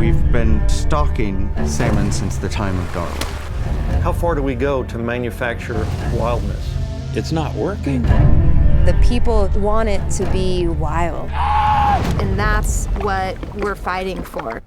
We've been stalking salmon since the time of Darwin. How far do we go to manufacture wildness? It's not working. The people want it to be wild. And that's what we're fighting for.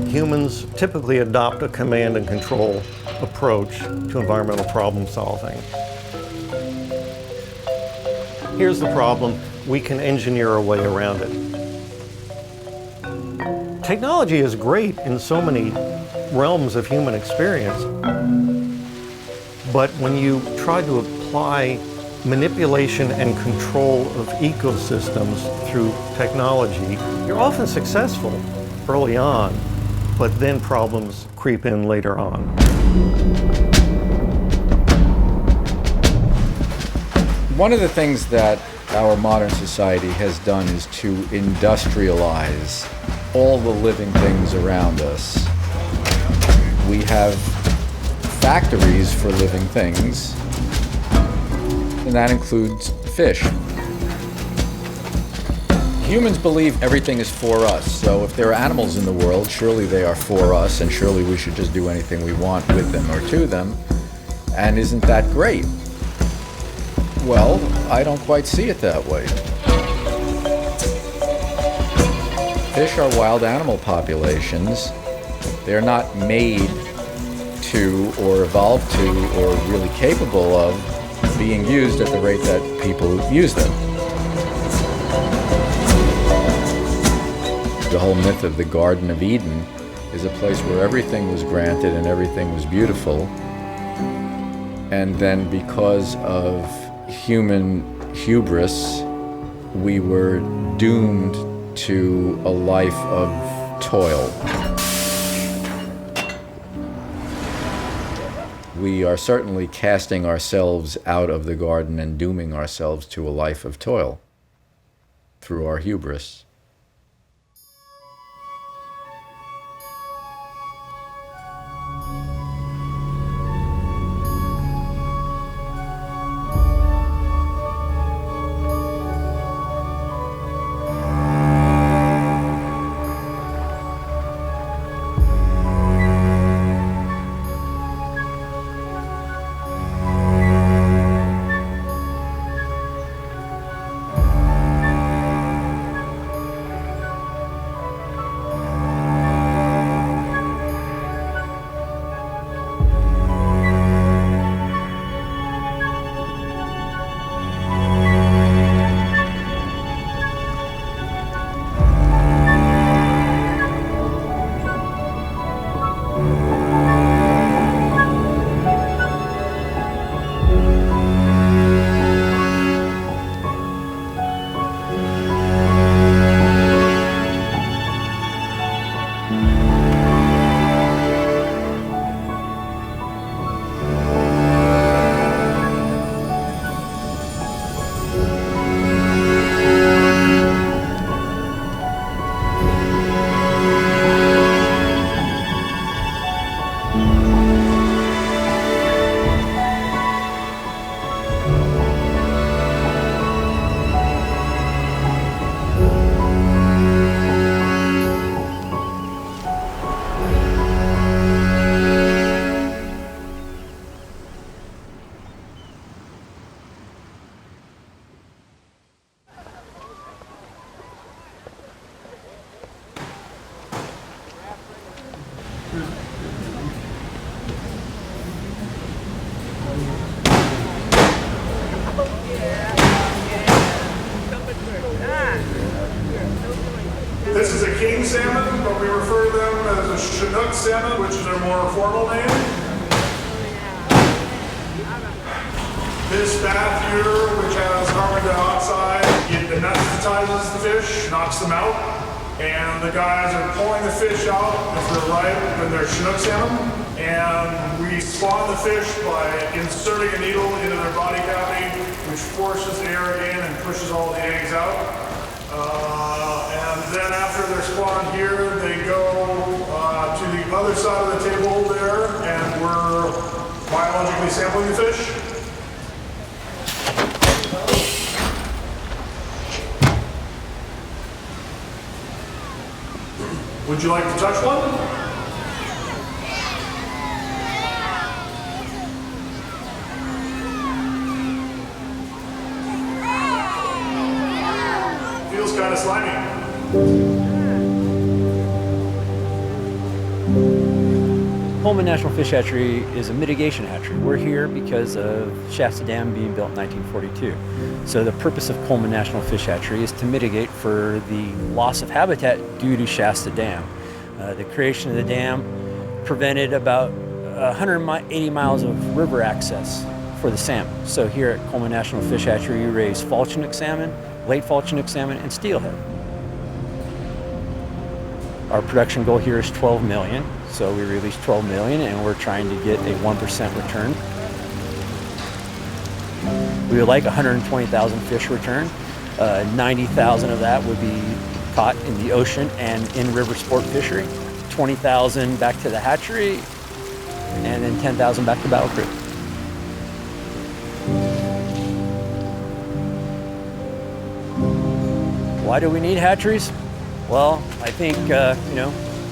Humans typically adopt a command and control approach to environmental problem solving. Here's the problem: we can engineer our way around it. Technology is great in so many realms of human experience, but when you try to apply manipulation and control of ecosystems through technology, you're often successful early on, but then problems creep in later on. One of the things that our modern society has done is to industrialize all the living things around us. We have factories for living things, and that includes fish. Humans believe everything is for us, so if there are animals in the world, surely they are for us, and surely we should just do anything we want with them or to them. And isn't that great? Well, I don't quite see it that way. Fish are wild animal populations. They're not made to, or evolved to, or really capable of being used at the rate that people use them. The whole myth of the Garden of Eden is a place where everything was granted and everything was beautiful. And then because of human hubris, we were doomed to a life of toil. We are certainly casting ourselves out of the garden and dooming ourselves to a life of toil through our hubris. This is a king salmon, but we refer to them as a Chinook salmon, which is their more formal name. This bath here, which has carbon anesthetizes the fish, knocks them out, and the guys are pulling the fish out if they're ripe when they're Chinook salmon. And we spawn the fish by inserting a needle into their body cavity, which forces air in and pushes all the eggs out. And then after they're spawned here, they go to the other side of the table there, and we're biologically sampling the fish. Would you like to touch one? Feels kind of slimy. Coleman National Fish Hatchery is a mitigation hatchery. We're here because of Shasta Dam being built in 1942. So the purpose of Coleman National Fish Hatchery is to mitigate for the loss of habitat due to Shasta Dam. The creation of the dam prevented about 180 miles of river access for the salmon. So here at Coleman National Fish Hatchery, we raise fall Chinook salmon, late fall Chinook salmon, and steelhead. Our production goal here is 12 million. So we released 12 million and we're trying to get a 1% return. We would like 120,000 fish return. 90,000 of that would be caught in the ocean and in river sport fishery. 20,000 back to the hatchery, and then 10,000 back to Battle Creek. Why do we need hatcheries? Well, I think,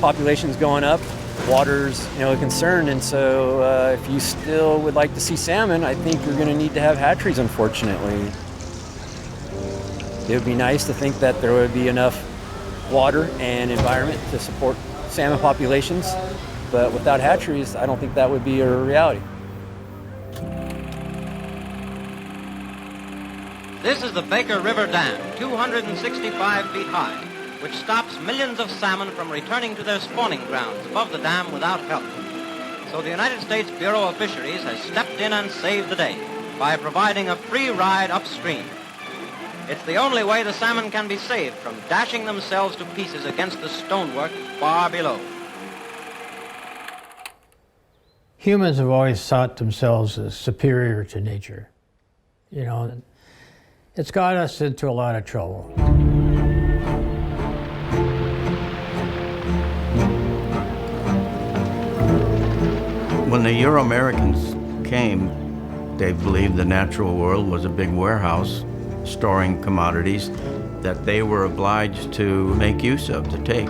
population's going up. Water's a concern, and so if you still would like to see salmon, I think you're going to need to have hatcheries, unfortunately. It would be nice to think that there would be enough water and environment to support salmon populations, but without hatcheries, I don't think that would be a reality. This is the Baker River Dam, 265 feet high, which stops millions of salmon from returning to their spawning grounds above the dam without help. So the United States Bureau of Fisheries has stepped in and saved the day by providing a free ride upstream. It's the only way the salmon can be saved from dashing themselves to pieces against the stonework far below. Humans have always thought themselves as superior to nature. It's got us into a lot of trouble. When the Euro-Americans came, they believed the natural world was a big warehouse storing commodities that they were obliged to make use of, to take.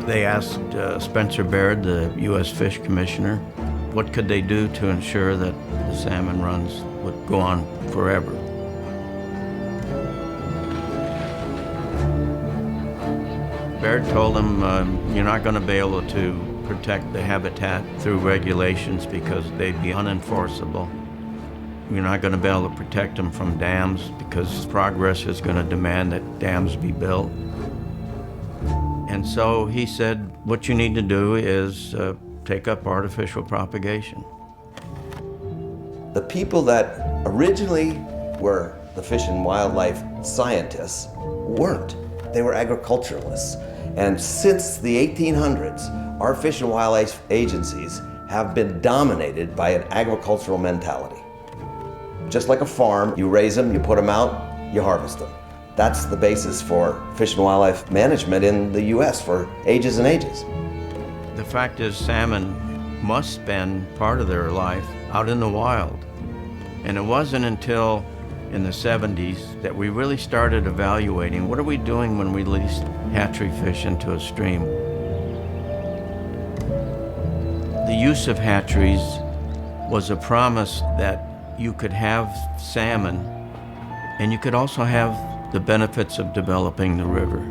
They asked Spencer Baird, the U.S. Fish Commissioner, what could they do to ensure that the salmon runs would go on forever. Baird told them, you're not going to be able to protect the habitat through regulations because they'd be unenforceable. You're not going to be able to protect them from dams because progress is going to demand that dams be built. And so he said, what you need to do is take up artificial propagation. The people that originally were the fish and wildlife scientists weren't. They were agriculturalists. And since the 1800s, our fish and wildlife agencies have been dominated by an agricultural mentality. Just like a farm, you raise them, you put them out, you harvest them. That's the basis for fish and wildlife management in the US for ages and ages. The fact is, salmon must spend part of their life out in the wild. And it wasn't until in the 70s that we really started evaluating what are we doing when we release hatchery fish into a stream. The use of hatcheries was a promise that you could have salmon and you could also have the benefits of developing the river.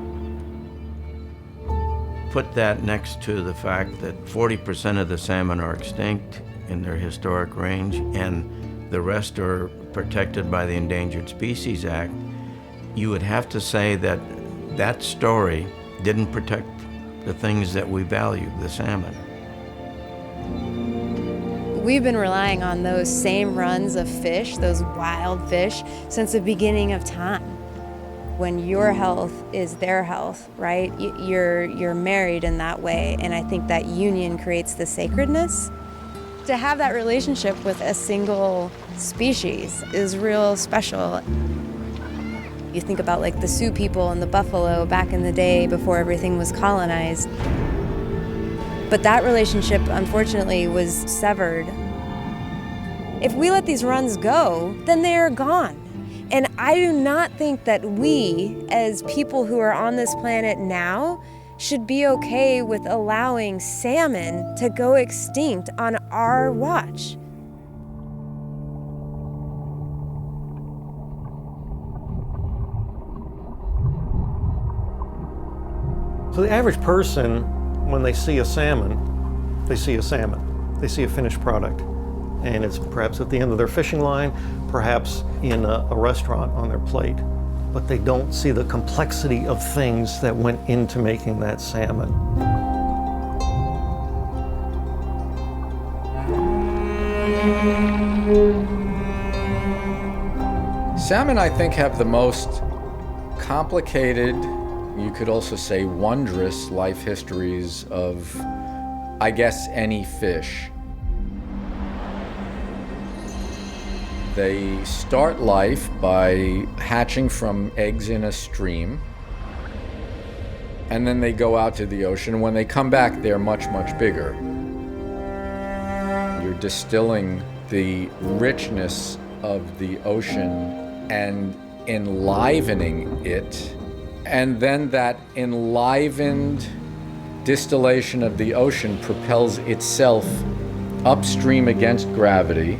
Put that next to the fact that 40% of the salmon are extinct in their historic range and the rest are protected by the Endangered Species Act, you would have to say that that story didn't protect the things that we value, the salmon. We've been relying on those same runs of fish, those wild fish, since the beginning of time. When your health is their health, right? You're married in that way, and I think that union creates the sacredness. To have that relationship with a single species is real special. You think about like the Sioux people and the buffalo back in the day before everything was colonized. But that relationship, unfortunately, was severed. If we let these runs go, then they are gone. And I do not think that we, as people who are on this planet now, should be okay with allowing salmon to go extinct on our watch. So the average person, when they see a salmon, they see a salmon. They see a finished product. And it's perhaps at the end of their fishing line, perhaps in a restaurant on their plate. But they don't see the complexity of things that went into making that salmon. Salmon, I think, have the most complicated, you could also say wondrous life histories of, I guess, any fish. They start life by hatching from eggs in a stream, and then they go out to the ocean. When they come back, they're much, much bigger. You're distilling the richness of the ocean and enlivening it, and then that enlivened distillation of the ocean propels itself upstream against gravity.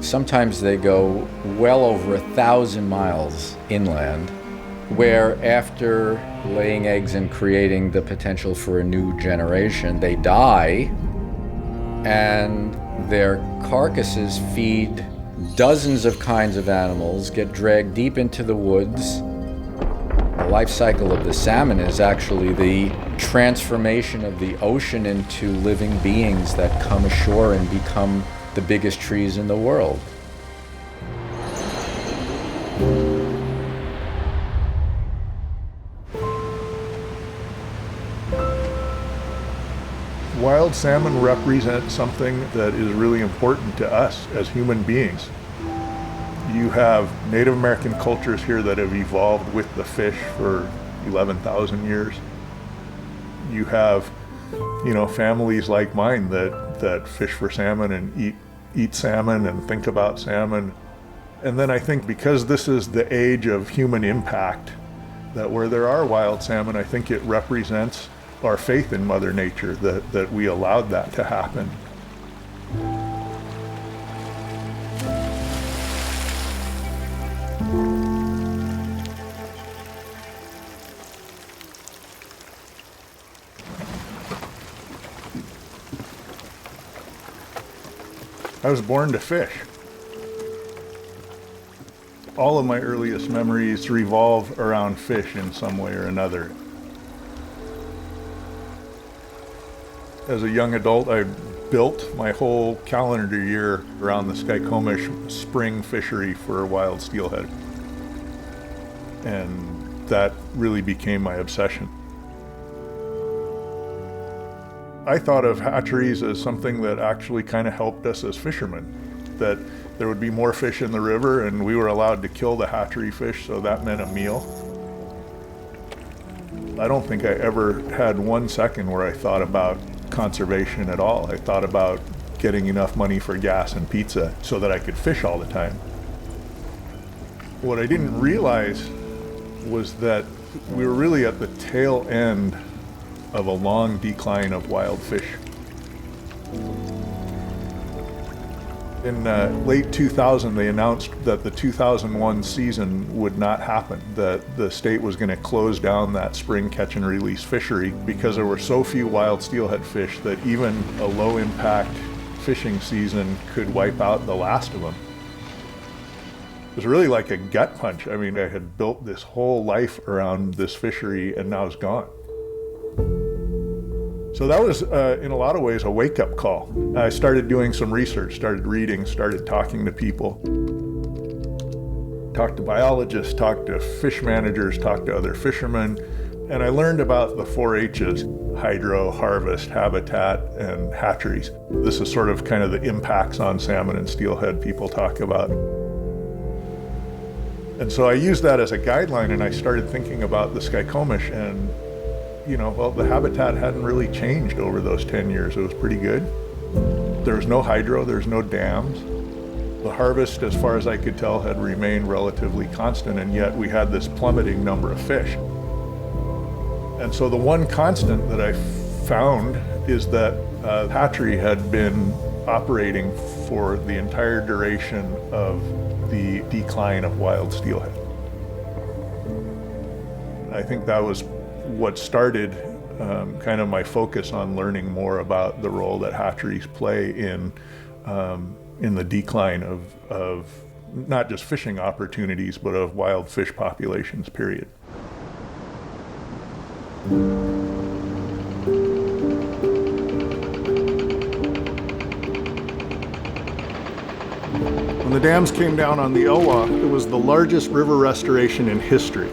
Sometimes they go well over 1,000 miles inland, where after laying eggs and creating the potential for a new generation, they die, and their carcasses feed dozens of kinds of animals, get dragged deep into the woods. The life cycle of the salmon is actually the transformation of the ocean into living beings that come ashore and become the biggest trees in the world. Wild salmon represent something that is really important to us as human beings. You have Native American cultures here that have evolved with the fish for 11,000 years. You have, families like mine that fish for salmon and eat salmon and think about salmon. And then I think because this is the age of human impact, that where there are wild salmon, I think it represents our faith in Mother Nature, that we allowed that to happen. I was born to fish. All of my earliest memories revolve around fish in some way or another. As a young adult, I built my whole calendar year around the Skykomish spring fishery for wild steelhead. And that really became my obsession. I thought of hatcheries as something that actually kind of helped us as fishermen, that there would be more fish in the river and we were allowed to kill the hatchery fish, so that meant a meal. I don't think I ever had 1 second where I thought about conservation at all. I thought about getting enough money for gas and pizza so that I could fish all the time. What I didn't realize was that we were really at the tail end of a long decline of wild fish. In late 2000, they announced that the 2001 season would not happen, that the state was going to close down that spring catch and release fishery because there were so few wild steelhead fish that even a low impact fishing season could wipe out the last of them. It was really like a gut punch. I mean, I had built this whole life around this fishery and now it's gone. So that was, in a lot of ways, a wake-up call. I started doing some research, started reading, started talking to people. Talked to biologists, talked to fish managers, talked to other fishermen, and I learned about the 4 H's: hydro, harvest, habitat, and hatcheries. This is sort of kind of the impacts on salmon and steelhead people talk about. And so I used that as a guideline, and I started thinking about the skycomish, and well, the habitat hadn't really changed over those 10 years. It was pretty good. There was no hydro, there's no dams. The harvest, as far as I could tell, had remained relatively constant, and yet we had this plummeting number of fish. And so the one constant that I found is that hatchery had been operating for the entire duration of the decline of wild steelhead. I think that was what started kind of my focus on learning more about the role that hatcheries play in the decline of not just fishing opportunities, but of wild fish populations, period. When the dams came down on the Elwha, it was the largest river restoration in history.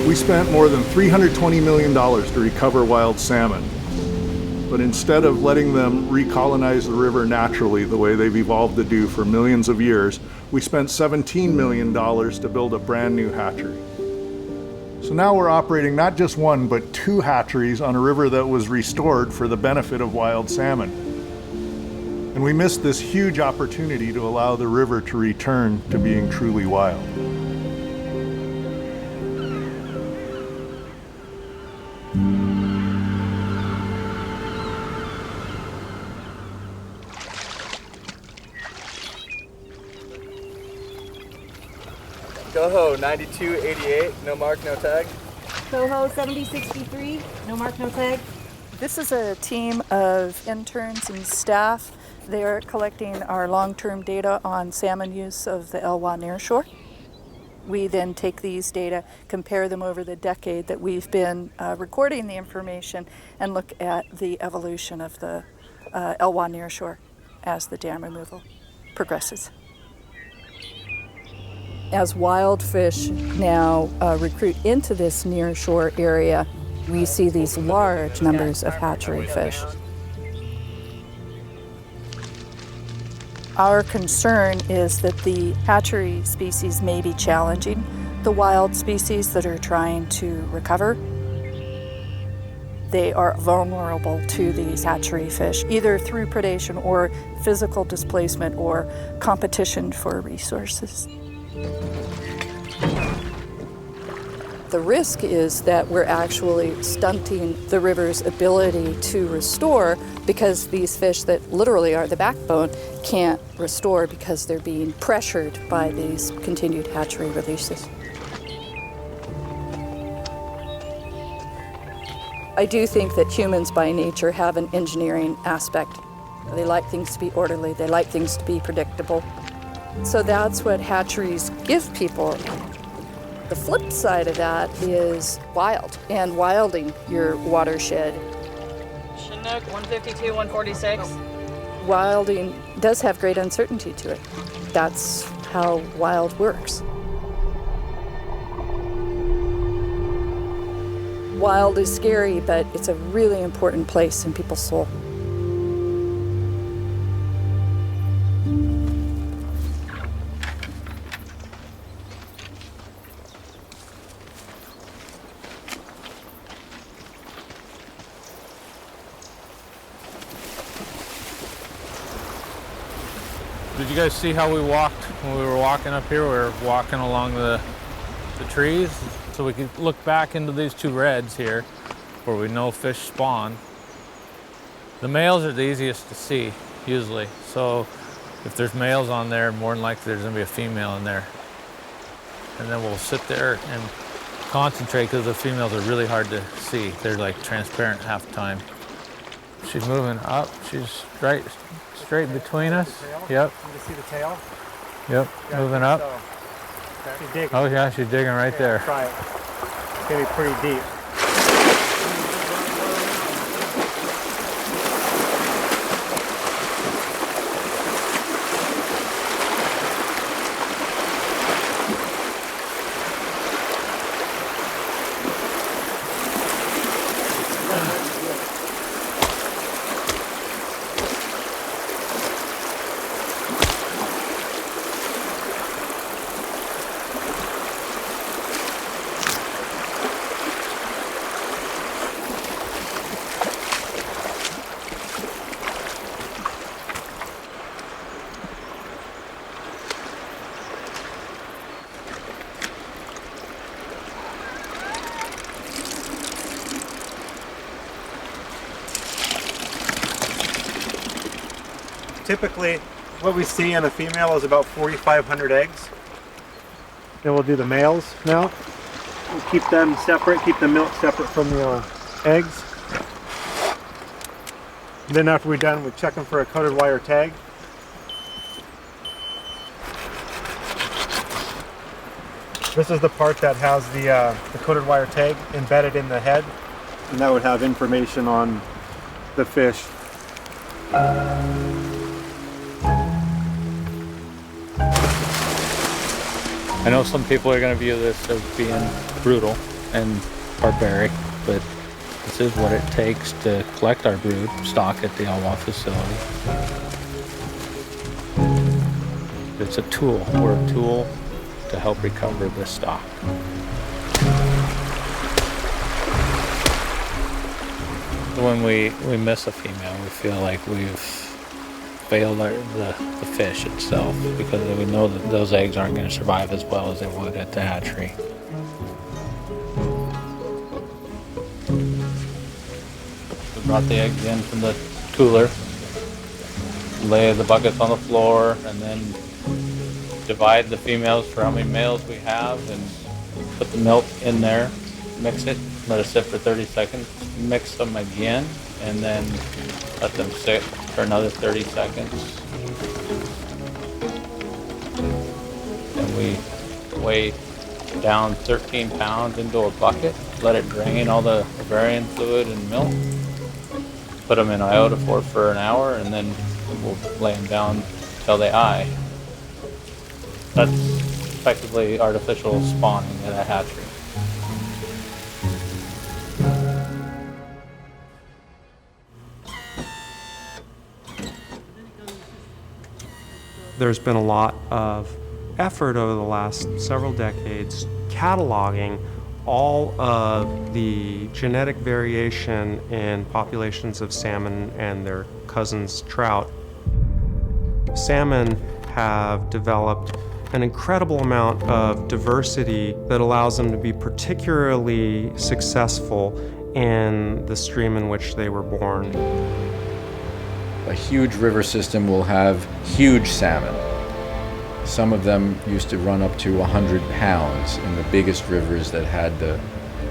We spent more than $320 million to recover wild salmon. But instead of letting them recolonize the river naturally the way they've evolved to do for millions of years, we spent $17 million to build a brand new hatchery. So now we're operating not just 1, but 2 hatcheries on a river that was restored for the benefit of wild salmon. And we missed this huge opportunity to allow the river to return to being truly wild. Coho 9288, no mark, no tag. Coho 7063, no mark, no tag. This is a team of interns and staff. They're collecting our long-term data on salmon use of the Elwha nearshore. We then take these data, compare them over the decade that we've been recording the information, and look at the evolution of the Elwha nearshore as the dam removal progresses. As wild fish now recruit into this nearshore area, we see these large numbers of hatchery fish. Our concern is that the hatchery species may be challenging the wild species that are trying to recover. They are vulnerable to these hatchery fish, either through predation or physical displacement or competition for resources. The risk is that we're actually stunting the river's ability to restore because these fish that literally are the backbone can't restore because they're being pressured by these continued hatchery releases. I do think that humans by nature have an engineering aspect. They like things to be orderly, they like things to be predictable. So that's what hatcheries give people. The flip side of that is wild and wilding your watershed. Chinook 152, 146. Wilding does have great uncertainty to it. That's how wild works. Wild is scary, but it's a really important place in people's soul. Did you guys see how we walked when we were walking up here? We were walking along the trees. So we can look back into these 2 reds here where we know fish spawn. The males are the easiest to see, usually. So if there's males on there, more than likely there's gonna be a female in there. And then we'll sit there and concentrate because the females are really hard to see. They're like transparent half the time. She's moving up. She's straight between us. Yep. You see the tail? Yep, moving up. She's digging. Oh yeah, she's digging right there. Try it. It's going to be pretty deep. Typically, what we see in a female is about 4,500 eggs. Then we'll do the males now. We'll keep them separate, keep the milk separate from the eggs. Then after we're done, we check them for a coated wire tag. This is the part that has the coated wire tag embedded in the head, and that would have information on the fish. I know some people are going to view this as being brutal and barbaric, but this is what it takes to collect our brood stock at the Elwha facility. It's a tool. We're a tool to help recover this stock. When we miss a female, we feel like we've failed the fish itself, because we know that those eggs aren't going to survive as well as they would at the hatchery. We brought the eggs in from the cooler, lay the buckets on the floor, and then divide the females for how many males we have, and put the milk in there, mix it, let it sit for 30 seconds, mix them again, and then let them sit for another 30 seconds. And we weigh down 13 pounds into a bucket, let it drain all the ovarian fluid and milk, put them in iodophor for an hour, and then we'll lay them down till they eye. That's effectively artificial spawning at a hatchery. There's been a lot of effort over the last several decades cataloging all of the genetic variation in populations of salmon and their cousins trout. Salmon have developed an incredible amount of diversity that allows them to be particularly successful in the stream in which they were born. A huge river system will have huge salmon. Some of them used to run up to 100 pounds in the biggest rivers that had the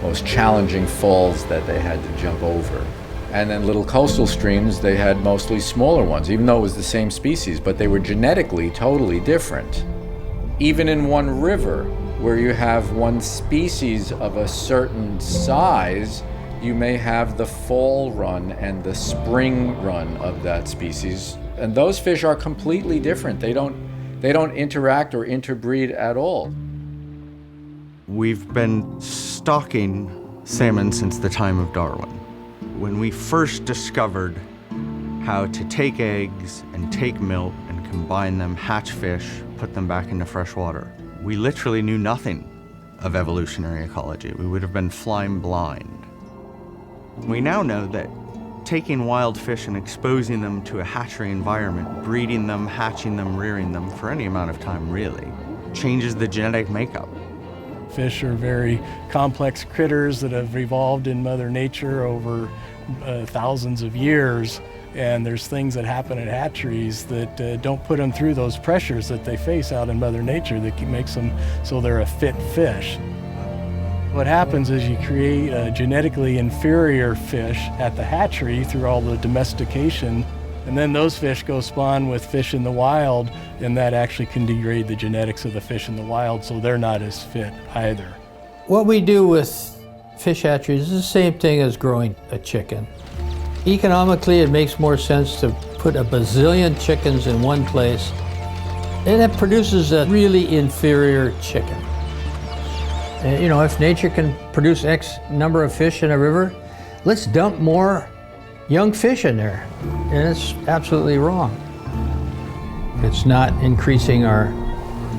most challenging falls that they had to jump over. And then little coastal streams, they had mostly smaller ones, even though it was the same species, but they were genetically totally different. Even in one river, where you have one species of a certain size, you may have the fall run and the spring run of that species. And those fish are completely different. They don't interact or interbreed at all. We've been stocking salmon since the time of Darwin. When we first discovered how to take eggs and take milk and combine them, hatch fish, put them back into fresh water, we literally knew nothing of evolutionary ecology. We would have been flying blind. We now know that taking wild fish and exposing them to a hatchery environment, breeding them, hatching them, rearing them for any amount of time really, changes the genetic makeup. Fish are very complex critters that have evolved in Mother Nature over thousands of years, and there's things that happen at hatcheries that don't put them through those pressures that they face out in Mother Nature that makes them so they're a fit fish. What happens is you create a genetically inferior fish at the hatchery through all the domestication, and then those fish go spawn with fish in the wild, and that actually can degrade the genetics of the fish in the wild, so they're not as fit either. What we do with Fish hatcheries is the same thing as growing a chicken. Economically, it makes more sense to put a bazillion chickens in one place, and it produces a really inferior chicken. You know, if nature can produce X number of fish in a river, let's dump more young fish in there. And it's absolutely wrong. It's not increasing our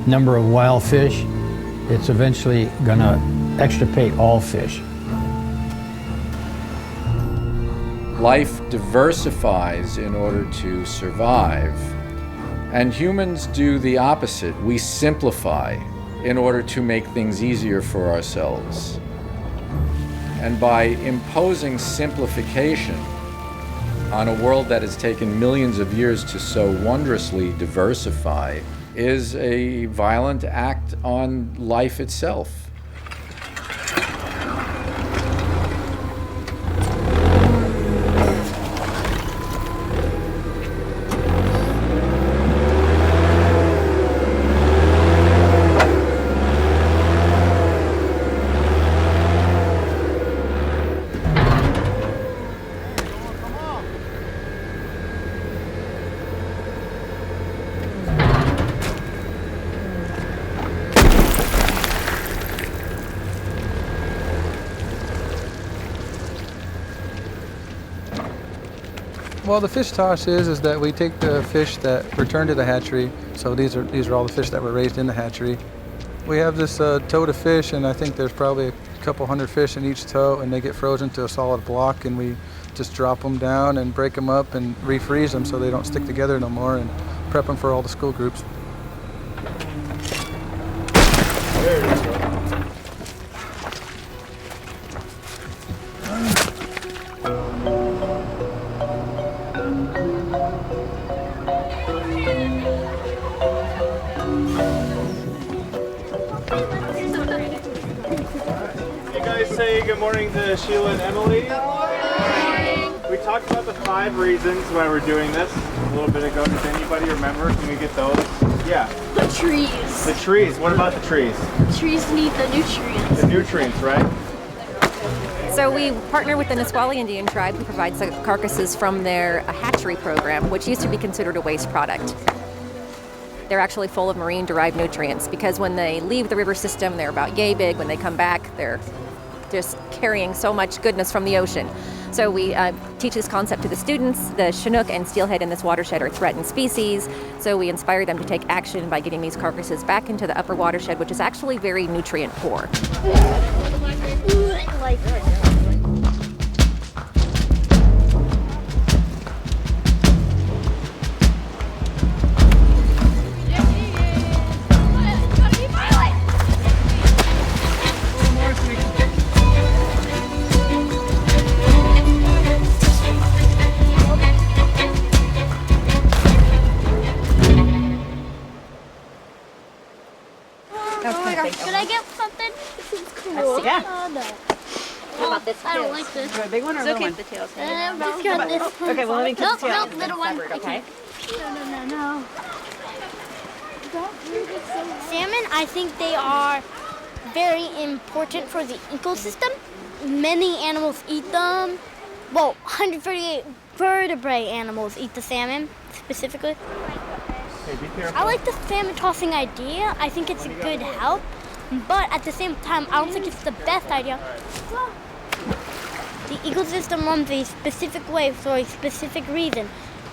number of wild fish. It's eventually going to extirpate all fish. Life diversifies in order to survive, and humans do the opposite. We simplify in order to make things easier for ourselves. And by imposing simplification on a world that has taken millions of years to so wondrously diversify is a violent act on life itself. Well, the fish toss is that we take the fish that return to the hatchery. So these are all the fish that were raised in the hatchery. We have this tote of fish, and I think there's probably a couple hundred fish in each tote, and they get frozen to a solid block, and we just drop them down and break them up and refreeze them so they don't stick together no more, and prep them for all the school groups. There you go. Say good morning to Sheila and Emily. Good morning. We talked about the 5 reasons why we're doing this a little bit ago. Does anybody remember? Can we get those? Yeah. The trees. The trees. What about the trees? The trees need the nutrients. The nutrients, right? So we partner with the Nisqually Indian tribe who provides the carcasses from their hatchery program, which used to be considered a waste product. They're actually full of marine-derived nutrients because when they leave the river system, they're about yay big. When they come back, they're just carrying so much goodness from the ocean. So we teach this concept to the students. The Chinook and steelhead in this watershed are threatened species, so we inspire them to take action by getting these carcasses back into the upper watershed, which is actually very nutrient poor. Could I get something? This is cool. Yeah. Oh, no. How about this? I don't like this. You want a big one or a little one? The tails. Just got this one. Okay, well, let me cut the tail. No, little one. Okay. No. Salmon, I think they are very important for the ecosystem. Many animals eat them. Well, 138 vertebrate animals eat the salmon, specifically. Hey, be careful. I like the salmon tossing idea. I think it's a good help. But at the same time, I don't think it's the best idea. The ecosystem runs a specific way for a specific reason.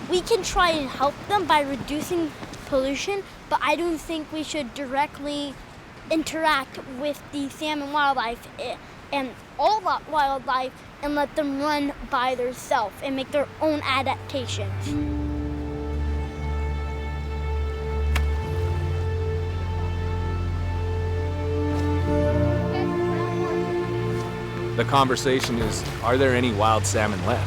We can try and help them by reducing pollution, but I don't think we should directly interact with the salmon wildlife and all that wildlife and let them run by themselves and make their own adaptations. The conversation is, are there any wild salmon left?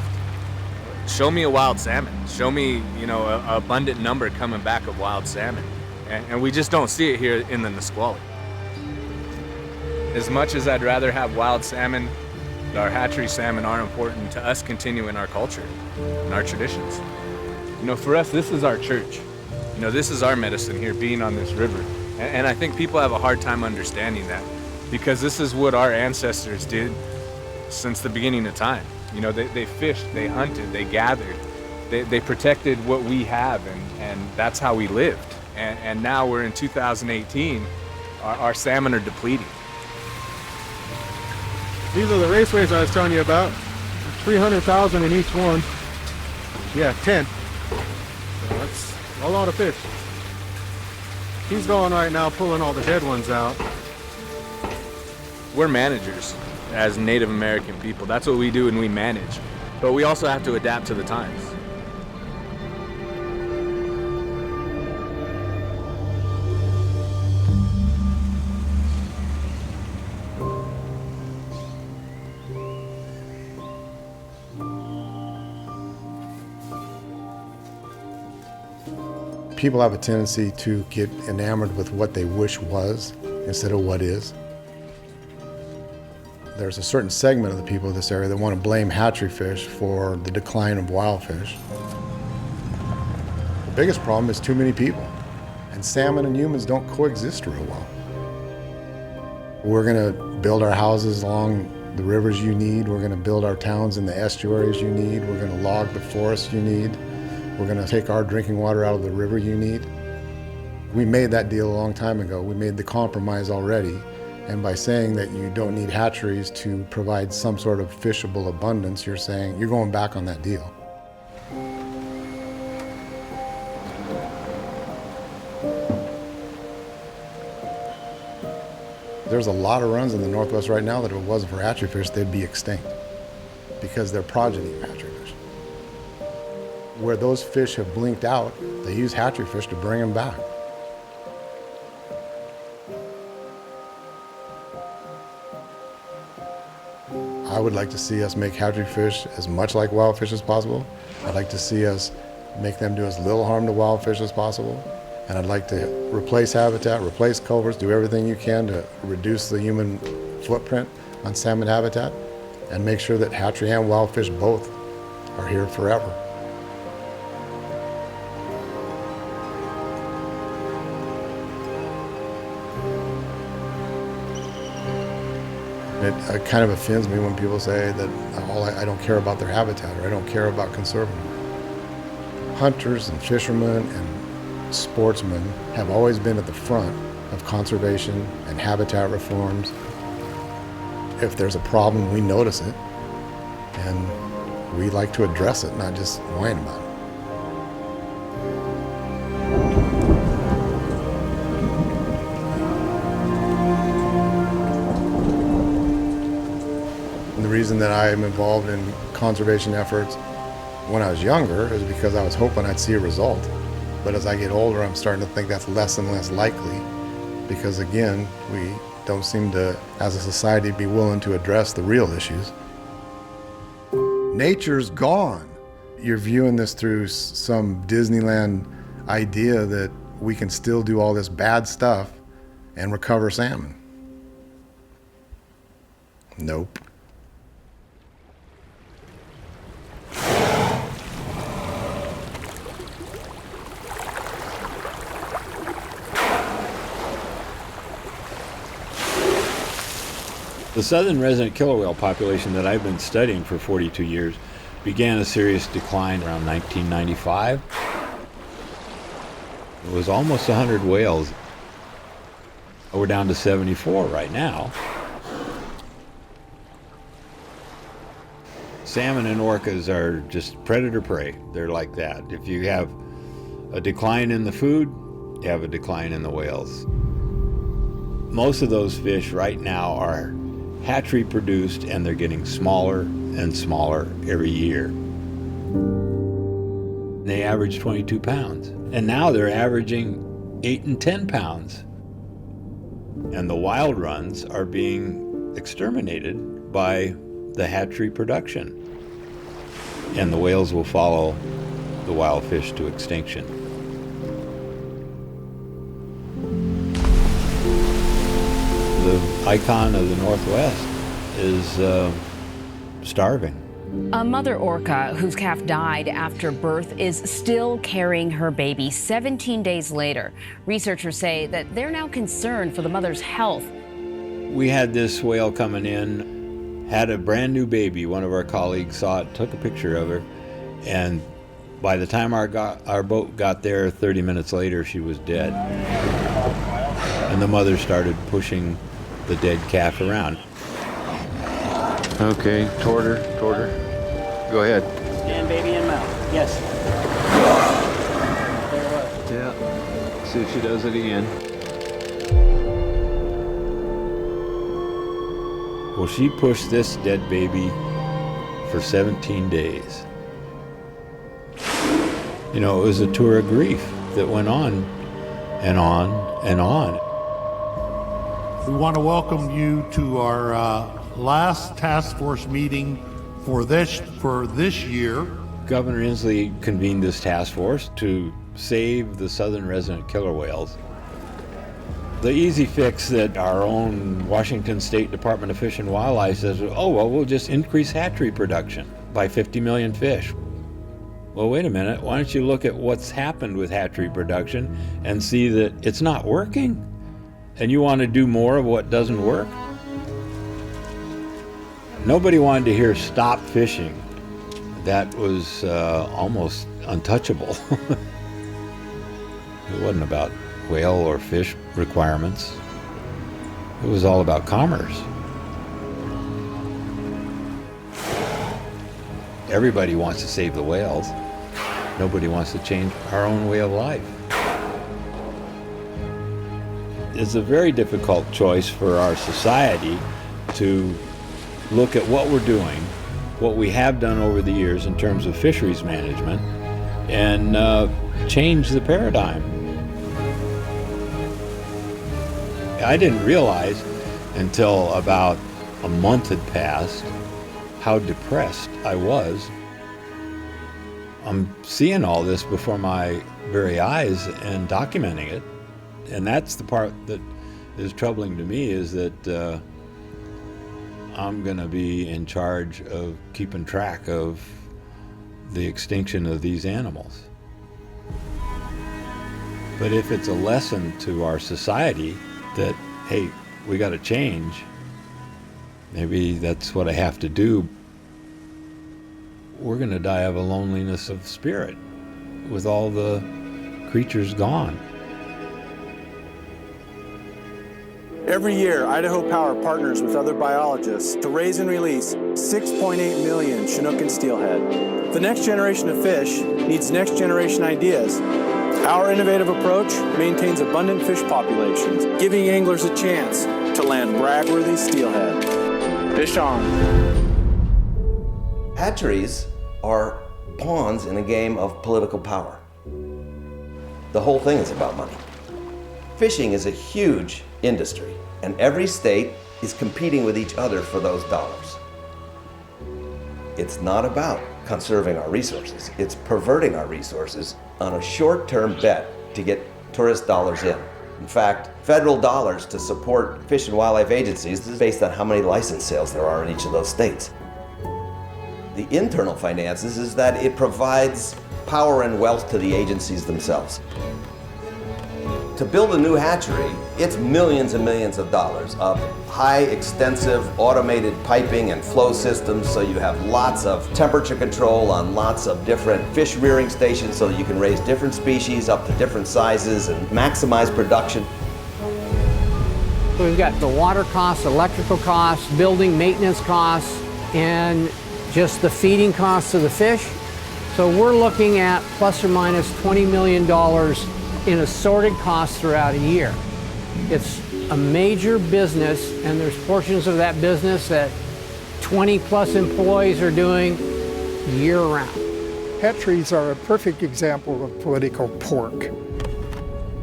Show me a wild salmon. Show me, an abundant number coming back of wild salmon. And we just don't see it here in the Nisqually. As much as I'd rather have wild salmon, our hatchery salmon are important to us continuing our culture and our traditions. For us, this is our church. This is our medicine here, being on this river. And I think people have a hard time understanding that, because this is what our ancestors did since the beginning of time. You know, they fished, they hunted, they gathered, they protected what we have, and that's how we lived. And now we're in 2018, our salmon are depleting. These are the raceways I was telling you about. 300,000 in each one. Yeah, 10. So that's a lot of fish. He's going right now pulling all the dead ones out. We're managers as Native American people. That's what we do, and we manage. But we also have to adapt to the times. People have a tendency to get enamored with what they wish was instead of what is. There's a certain segment of the people in this area that want to blame hatchery fish for the decline of wild fish. The biggest problem is too many people, and salmon and humans don't coexist real well. We're going to build our houses along the rivers you need. We're going to build our towns in the estuaries you need. We're going to log the forests you need. We're going to take our drinking water out of the river you need. We made that deal a long time ago. We made the compromise already. And by saying that you don't need hatcheries to provide some sort of fishable abundance, you're saying you're going back on that deal. There's a lot of runs in the Northwest right now that if it wasn't for hatchery fish, they'd be extinct because they're progeny of hatchery fish. Where those fish have blinked out, they use hatchery fish to bring them back. I would like to see us make hatchery fish as much like wild fish as possible. I'd like to see us make them do as little harm to wild fish as possible. And I'd like to replace habitat, replace culverts, do everything you can to reduce the human footprint on salmon habitat and make sure that hatchery and wild fish both are here forever. It kind of offends me when people say that I don't care about their habitat or I don't care about conserving them. Hunters and fishermen and sportsmen have always been at the front of conservation and habitat reforms. If there's a problem, we notice it and we like to address it, not just whine about it. The reason that I am involved in conservation efforts when I was younger is because I was hoping I'd see a result. But as I get older, I'm starting to think that's less and less likely because, again, we don't seem to, as a society, be willing to address the real issues. Nature's gone. You're viewing this through some Disneyland idea that we can still do all this bad stuff and recover salmon. Nope. The southern resident killer whale population that I've been studying for 42 years began a serious decline around 1995. It was almost 100 whales. We're down to 74 right now. Salmon and orcas are just predator prey. They're like that. If you have a decline in the food, you have a decline in the whales. Most of those fish right now are hatchery produced, and they're getting smaller and smaller every year. They average 22 pounds, and now they're averaging 8 and 10 pounds. And the wild runs are being exterminated by the hatchery production. And the whales will follow the wild fish to extinction. The icon of the Northwest is starving. A mother orca whose calf died after birth is still carrying her baby 17 days later. Researchers say that they're now concerned for the mother's health. We had this whale coming in had a brand new baby. One of our colleagues saw it, took a picture of her, and by the time our boat got there 30 minutes later, she was dead. And the mother started pushing the dead calf around. Okay, toward her. Go ahead. Stand baby in mouth. Yes. Yeah. See if she does it again. Well, she pushed this dead baby for 17 days. You know, it was a tour of grief that went on and on and on. We want to welcome you to our last task force meeting for this year. Governor Inslee convened this task force to save the southern resident killer whales. The easy fix that our own Washington State Department of Fish and Wildlife says, oh, well, we'll just increase hatchery production by 50 million fish. Well, wait a minute. Why don't you look at what's happened with hatchery production and see that it's not working? And you want to do more of what doesn't work? Nobody wanted to hear stop fishing. That was almost untouchable. It wasn't about whale or fish requirements. It was all about commerce. Everybody wants to save the whales. Nobody wants to change our own way of life. It's a very difficult choice for our society to look at what we're doing, what we have done over the years in terms of fisheries management, and change the paradigm. I didn't realize until about a month had passed how depressed I was. I'm seeing all this before my very eyes and documenting it. And that's the part that is troubling to me, is that I'm going to be in charge of keeping track of the extinction of these animals. But if it's a lesson to our society that, hey, we got to change, maybe that's what I have to do. We're going to die of a loneliness of spirit with all the creatures gone. Every year, Idaho Power partners with other biologists to raise and release 6.8 million Chinook and steelhead. The next generation of fish needs next generation ideas. Our innovative approach maintains abundant fish populations, giving anglers a chance to land brag-worthy steelhead. Fish on. Hatcheries are pawns in a game of political power. The whole thing is about money. Fishing is a huge industry, and every state is competing with each other for those dollars. It's not about conserving our resources. It's perverting our resources on a short-term bet to get tourist dollars in. In fact, federal dollars to support fish and wildlife agencies is based on how many license sales there are in each of those states. The internal finances is that it provides power and wealth to the agencies themselves. To build a new hatchery, it's millions and millions of dollars of high, extensive, automated piping and flow systems, so you have lots of temperature control on lots of different fish rearing stations so that you can raise different species up to different sizes and maximize production. So we've got the water costs, electrical costs, building maintenance costs, and just the feeding costs of the fish. So we're looking at plus or minus $20 million in assorted costs throughout a year. It's a major business, and there's portions of that business that 20 plus employees are doing year round. Hatcheries are a perfect example of political pork.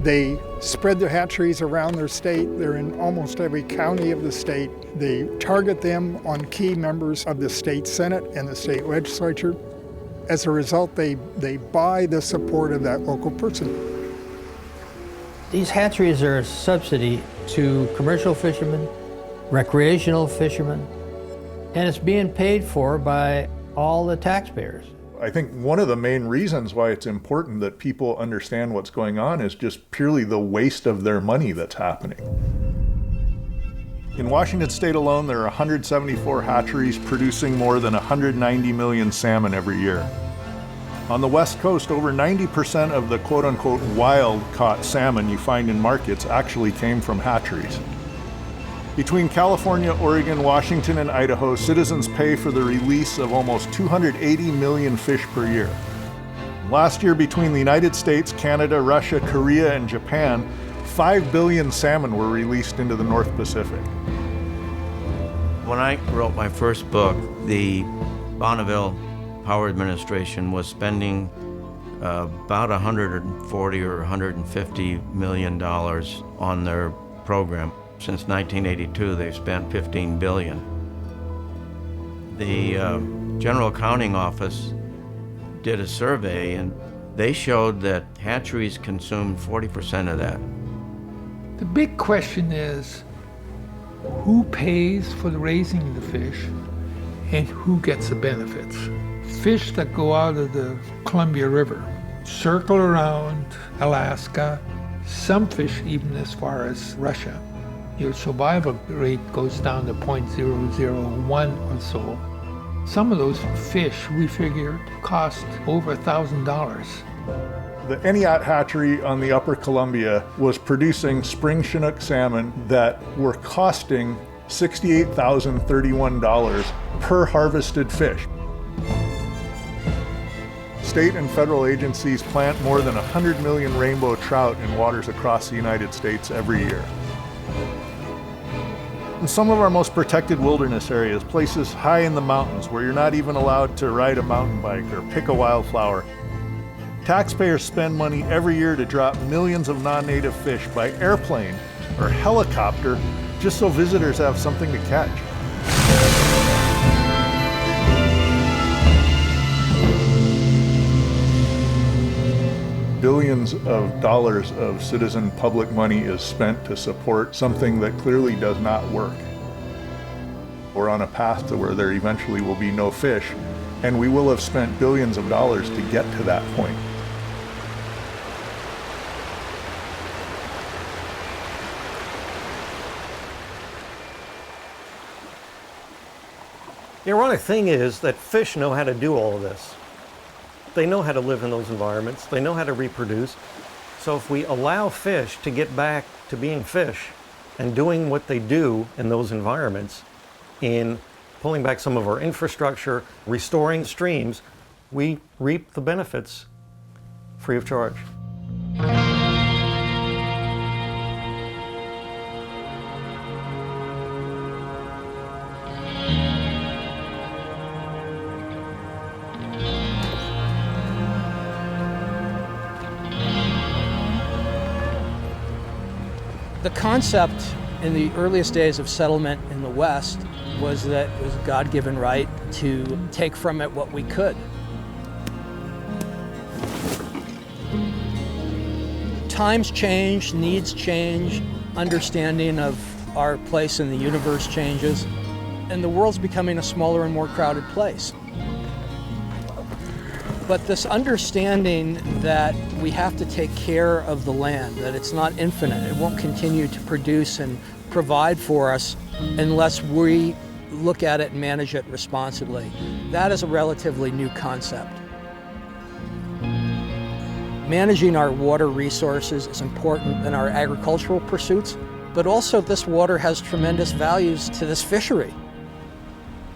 They spread their hatcheries around their state. They're in almost every county of the state. They target them on key members of the state Senate and the state legislature. As a result, they buy the support of that local person. These hatcheries are a subsidy to commercial fishermen, recreational fishermen, and it's being paid for by all the taxpayers. I think one of the main reasons why it's important that people understand what's going on is just purely the waste of their money that's happening. In Washington state alone, there are 174 hatcheries producing more than 190 million salmon every year. On the West Coast, over 90% of the quote-unquote wild-caught salmon you find in markets actually came from hatcheries. Between California, Oregon, Washington, and Idaho, citizens pay for the release of almost 280 million fish per year. Last year, between the United States, Canada, Russia, Korea, and Japan, 5 billion salmon were released into the North Pacific. When I wrote my first book, the Bonneville Power Administration was spending about $140 or $150 million on their program. Since 1982, they've spent $15 billion. The General Accounting Office did a survey, and they showed that hatcheries consumed 40% of that. The big question is, who pays for the raising of the fish and who gets the benefits? Fish that go out of the Columbia River circle around Alaska, some fish even as far as Russia. Your survival rate goes down to 0.001 or so. Some of those fish, we figured, cost over $1,000. The Eniat hatchery on the Upper Columbia was producing spring Chinook salmon that were costing $68,031 per harvested fish. State and federal agencies plant more than 100 million rainbow trout in waters across the United States every year. In some of our most protected wilderness areas, places high in the mountains where you're not even allowed to ride a mountain bike or pick a wildflower, taxpayers spend money every year to drop millions of non-native fish by airplane or helicopter just so visitors have something to catch. Billions of dollars of citizen public money is spent to support something that clearly does not work. We're on a path to where there eventually will be no fish, and we will have spent billions of dollars to get to that point. The ironic thing is that fish know how to do all of this. They know how to live in those environments. They know how to reproduce. So if we allow fish to get back to being fish and doing what they do in those environments, in pulling back some of our infrastructure, restoring streams, we reap the benefits free of charge. The concept in the earliest days of settlement in the West was that it was a God-given right to take from it what we could. Times change, needs change, understanding of our place in the universe changes, and the world's becoming a smaller and more crowded place. But this understanding that we have to take care of the land, that it's not infinite, it won't continue to produce and provide for us unless we look at it and manage it responsibly. That is a relatively new concept. Managing our water resources is important in our agricultural pursuits, but also this water has tremendous values to this fishery.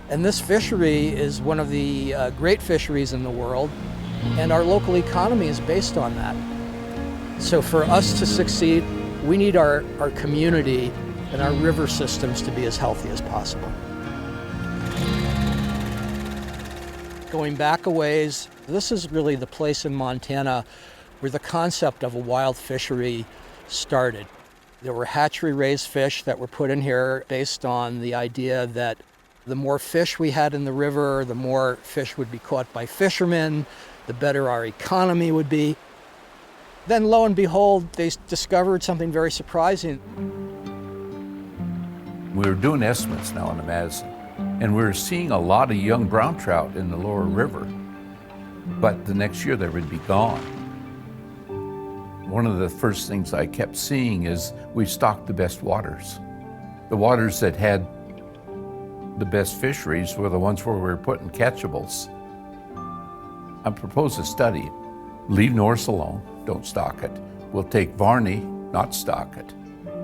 And this fishery is one of the great fisheries in the world, and our local economy is based on that. So for us to succeed, we need our community and our river systems to be as healthy as possible. Going back a ways, this is really the place in Montana where the concept of a wild fishery started. There were hatchery-raised fish that were put in here based on the idea that the more fish we had in the river, the more fish would be caught by fishermen, the better our economy would be. Then lo and behold, they discovered something very surprising. We're doing estimates now in the Madison, and we're seeing a lot of young brown trout in the lower river, but the next year they would be gone. One of the first things I kept seeing is we've stocked the best waters. The waters that had the best fisheries were the ones where we were putting catchables. I proposed a study. Leave Norris alone, don't stock it. We'll take Varney, not stock it,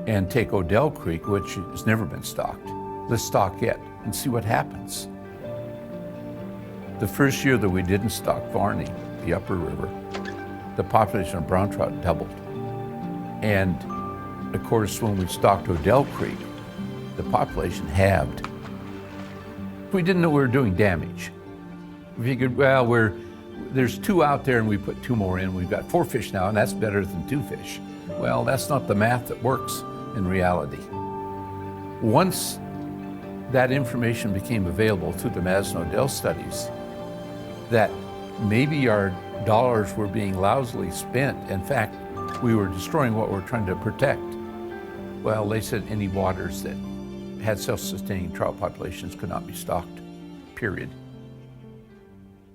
and take Odell Creek, which has never been stocked. Let's stock it and see what happens. The first year that we didn't stock Varney, the upper river, the population of brown trout doubled. And of course, when we stocked Odell Creek, the population halved. We didn't know we were doing damage. We figured, well, there's 2 out there and we put 2 more in. We've got 4 fish now and that's better than 2 fish. Well, that's not the math that works in reality. Once that information became available through the Madison Odell studies, that maybe our dollars were being lousily spent. In fact, we were destroying what we're trying to protect. Well, they said any waters that had self-sustaining trout populations could not be stocked, period.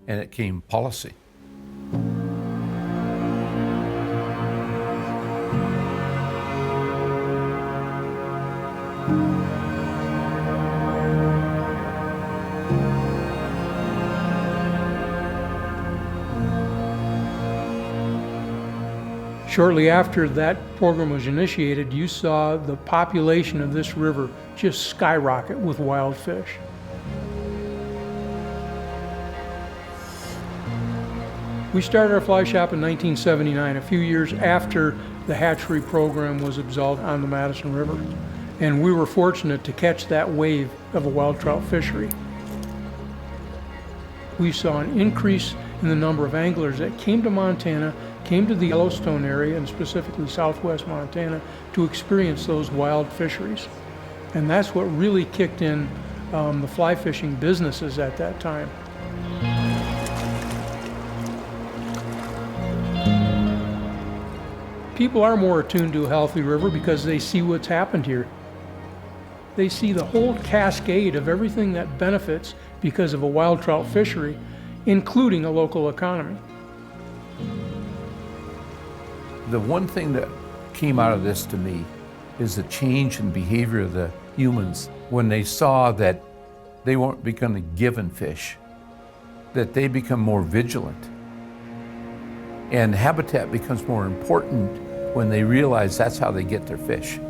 And it came policy. Shortly after that program was initiated, you saw the population of this river just skyrocket with wild fish. We started our fly shop in 1979, a few years after the hatchery program was absolved on the Madison River. And we were fortunate to catch that wave of a wild trout fishery. We saw an increase in the number of anglers that came to Montana, came to the Yellowstone area, and specifically southwest Montana, to experience those wild fisheries. And that's what really kicked in the fly fishing businesses at that time. People are more attuned to a healthy river because they see what's happened here. They see the whole cascade of everything that benefits because of a wild trout fishery, including a local economy. The one thing that came out of this to me is the change in behavior of the humans when they saw that they weren't becoming given fish, that they become more vigilant. And habitat becomes more important when they realize that's how they get their fish.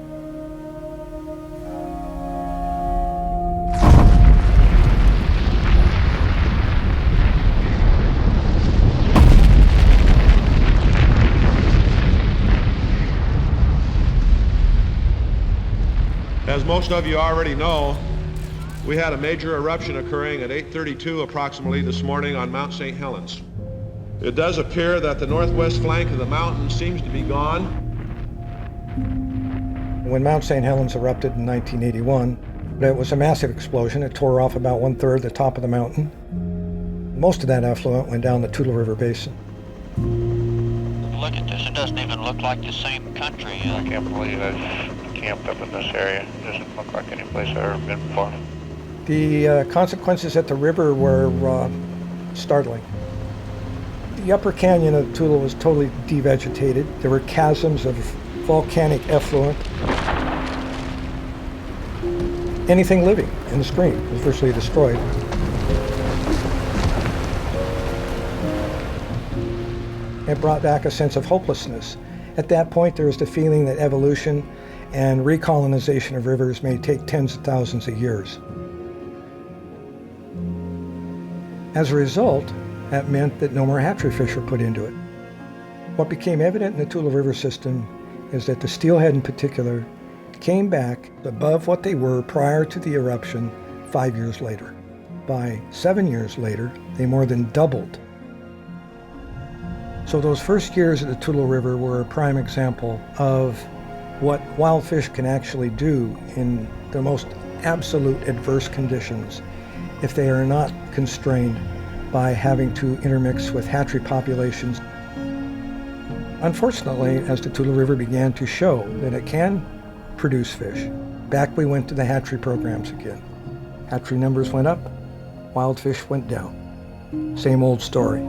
As most of you already know, we had a major eruption occurring at 8:32 approximately this morning on Mount St. Helens. It does appear that the northwest flank of the mountain seems to be gone. When Mount St. Helens erupted in 1981, it was a massive explosion. It tore off about 1/3 the top of the mountain. Most of that effluent went down the Toutle River Basin. Look at this, it doesn't even look like the same country. I can't believe I've camped up in this area. It doesn't look like any place I've ever been before. The consequences at the river were startling. The upper canyon of Toutle was totally devegetated. There were chasms of volcanic effluent. Anything living in the stream was virtually destroyed. It brought back a sense of hopelessness. At that point, there was the feeling that evolution and recolonization of rivers may take tens of thousands of years. As a result, that meant that no more hatchery fish were put into it. What became evident in the Toutle River system is that the steelhead in particular came back above what they were prior to the eruption 5 years later. By 7 years later, they more than doubled. So those first years of the Toutle River were a prime example of what wild fish can actually do in the most absolute adverse conditions if they are not constrained by having to intermix with hatchery populations. Unfortunately, as the Toutle River began to show that it can produce fish, back we went to the hatchery programs again. Hatchery numbers went up, wild fish went down. Same old story.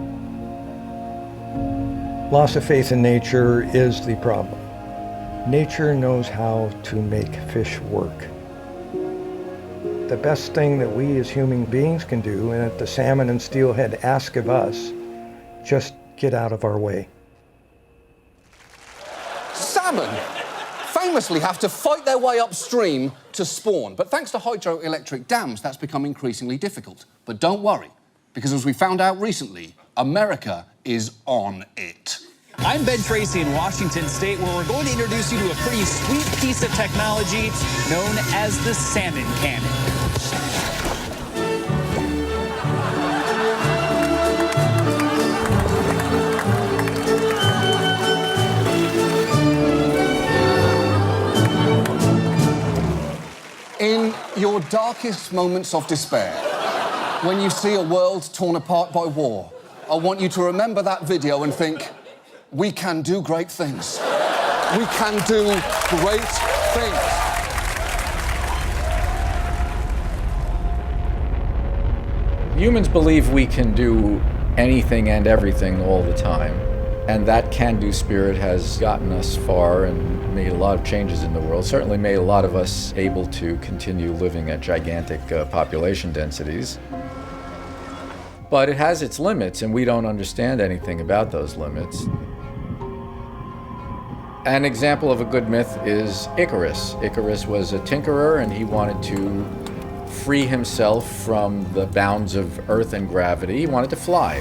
Loss of faith in nature is the problem. Nature knows how to make fish work. the best thing that we as human beings can do, and that the salmon and steelhead ask of us, just get out of our way. Salmon famously have to fight their way upstream to spawn, but thanks to hydroelectric dams, that's become increasingly difficult. But don't worry, because as we found out recently, America is on it. I'm Ben Tracy in Washington State, where we're going to introduce you to a pretty sweet piece of technology known as the salmon cannon. In your darkest moments of despair, when you see a world torn apart by war, I want you to remember that video and think, we can do great things. We can do great things. Humans believe we can do anything and everything all the time. And that can-do spirit has gotten us far and made a lot of changes in the world, certainly made a lot of us able to continue living at gigantic population densities. But it has its limits, and we don't understand anything about those limits. An example of a good myth is Icarus. Icarus was a tinkerer, and he wanted to free himself from the bounds of Earth and gravity. He wanted to fly.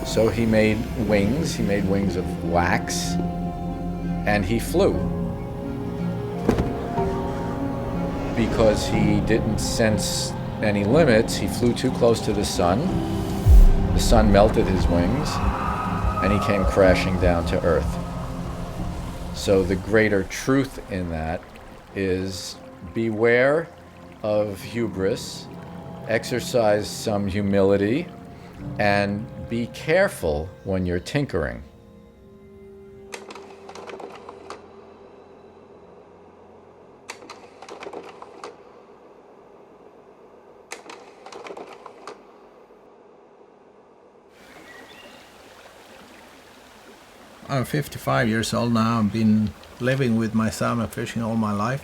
So he made wings of wax, and he flew. Because he didn't sense any limits, he flew too close to the sun. The sun melted his wings, and he came crashing down to Earth. So the greater truth in that is beware of hubris, exercise some humility, and be careful when you're tinkering. I'm 55 years old now. I've been living with my salmon fishing all my life.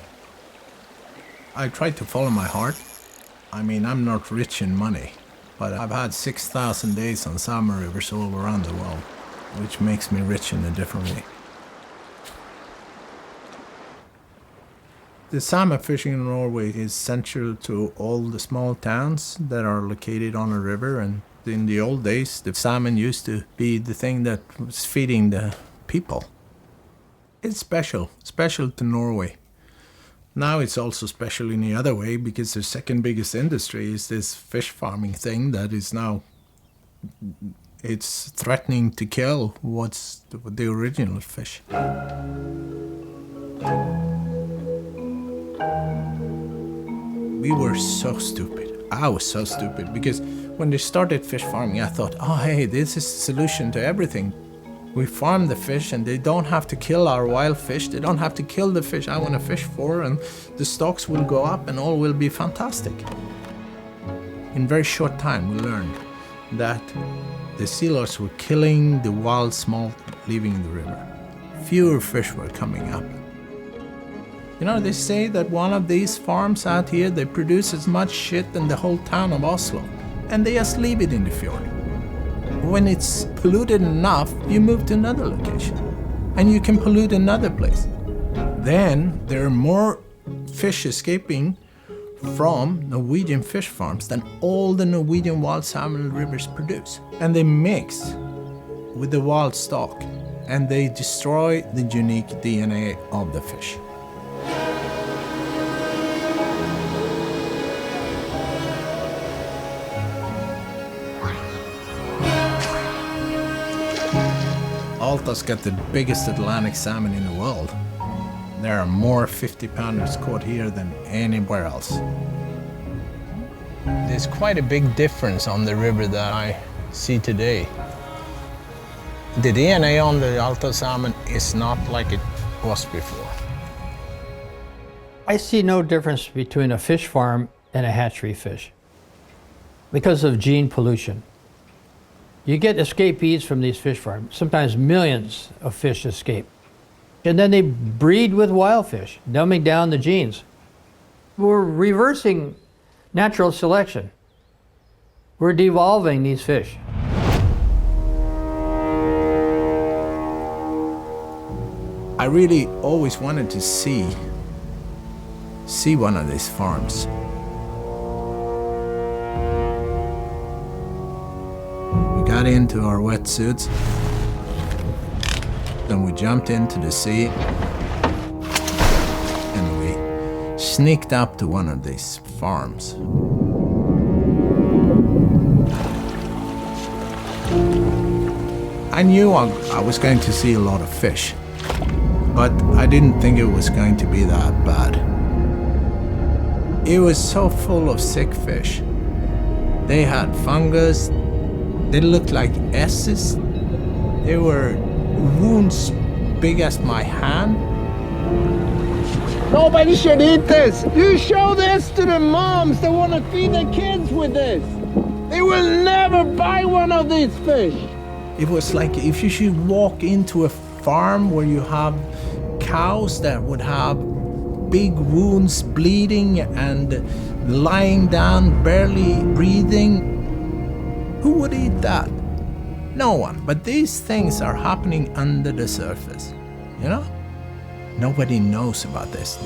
I try to follow my heart. I mean, I'm not rich in money, but I've had 6,000 days on salmon rivers all around the world, which makes me rich in a different way. The salmon fishing in Norway is central to all the small towns that are located on a river, and in the old days, the salmon used to be the thing that was feeding the people. It's special to Norway. Now it's also special in the other way, because the second biggest industry is this fish farming thing that is now, it's threatening to kill what's the original fish. We were so stupid. I was so stupid, because when they started fish farming, I thought, oh hey, this is the solution to everything. We farm the fish and they don't have to kill our wild fish. They don't have to kill the fish I want to fish for, and the stocks will go up and all will be fantastic. In very short time, we learned that the sealers were killing the wild smolt leaving the river. Fewer fish were coming up. You know, they say that one of these farms out here, they produce as much shit than the whole town of Oslo, and they just leave it in the fjord. When it's polluted enough, you move to another location, and you can pollute another place. Then there are more fish escaping from Norwegian fish farms than all the Norwegian wild salmon rivers produce. And they mix with the wild stock, and they destroy the unique DNA of the fish. Alta's got the biggest Atlantic salmon in the world. There are more 50-pounders caught here than anywhere else. There's quite a big difference on the river that I see today. The DNA on the Alta salmon is not like it was before. I see no difference between a fish farm and a hatchery fish because of gene pollution. You get escapees from these fish farms. Sometimes millions of fish escape. And then they breed with wild fish, dumbing down the genes. We're reversing Natural selection. We're devolving these fish. I really always wanted to see one of these farms. We got into our wetsuits, then we jumped into the sea, and we sneaked up to one of these farms. I knew I was going to see a lot of fish, but I didn't think it was going to be that bad. It was so full of sick fish. They had fungus, they looked like S's. They were wounds big as my hand. Nobody should eat this. You show this to the moms that want to feed their kids with this. They will never buy one of these fish. It was like if you should walk into a farm where you have cows that would have big wounds, bleeding and lying down, barely breathing. Who would eat that? No one. But these things are happening under the surface, you know? Nobody knows about this.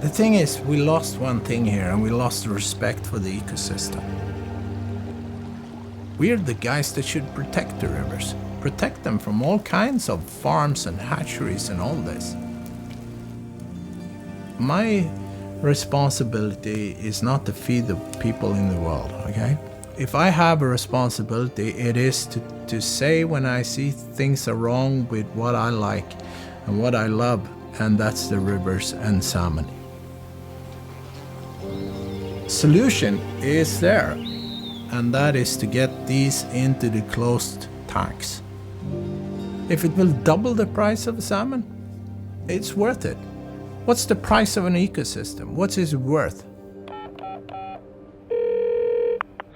The thing is, we lost one thing here, and we lost the respect for the ecosystem. We're the guys that should protect the rivers, protect them from all kinds of farms and hatcheries and all this. My responsibility is not to feed the people in the world, okay? If I have a responsibility, it is to say when I see things are wrong with what I like and what I love, and that's the rivers and salmon. Solution is there, and that is to get these into the closed tanks. If it will double the price of salmon, it's worth it. What's the price of an ecosystem? What's it worth?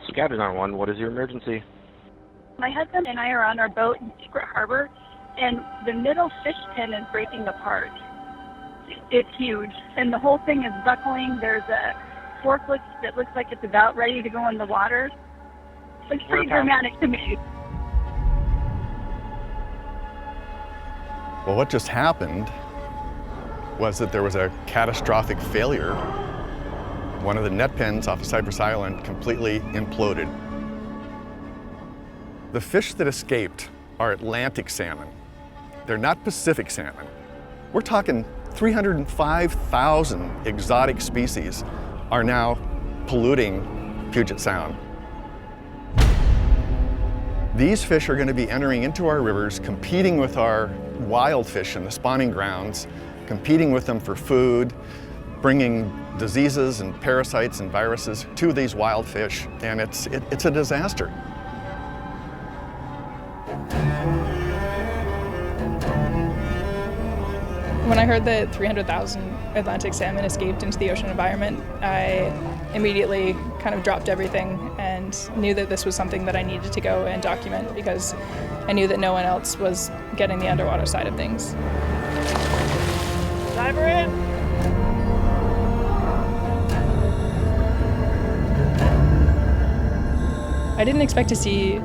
Scouted on one, what is your emergency? My husband and I are on our boat in Secret Harbor, and the middle fish pen is breaking apart. It's huge, and the whole thing is buckling. There's a forklift that looks like it's about ready to go in the water. It's pretty dramatic to me. Well, what just happened was that there was a catastrophic failure. One of the net pens off of Cypress Island completely imploded. The fish that escaped are Atlantic salmon. They're not Pacific salmon. We're talking 305,000 exotic species are now polluting Puget Sound. These fish are going to be entering into our rivers, competing with our wild fish in the spawning grounds, competing with them for food, bringing diseases and parasites and viruses to these wild fish, and it's a disaster. When I heard that 300,000 Atlantic salmon escaped into the ocean environment, I immediately kind of dropped everything and knew that this was something that I needed to go and document, because I knew that no one else was getting the underwater side of things. Diver in! I didn't expect to see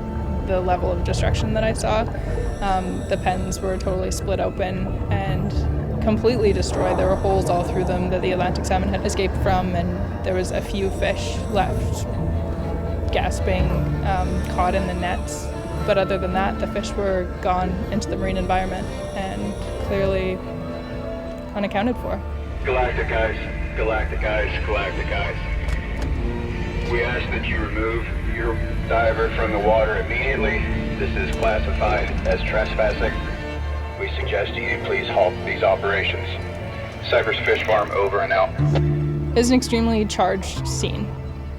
the level of destruction that I saw. The pens were totally split open and completely destroyed. There were holes all through them that the Atlantic salmon had escaped from, and there was a few fish left gasping, caught in the nets. But other than that, the fish were gone into the marine environment and clearly unaccounted for. Galactic Ice, Galactic Ice, Galactic Ice. We ask that you remove your diver from the water immediately. This is classified as trespassing. We suggest you please halt these operations. Cypress Fish Farm, over and out. It's an extremely charged scene.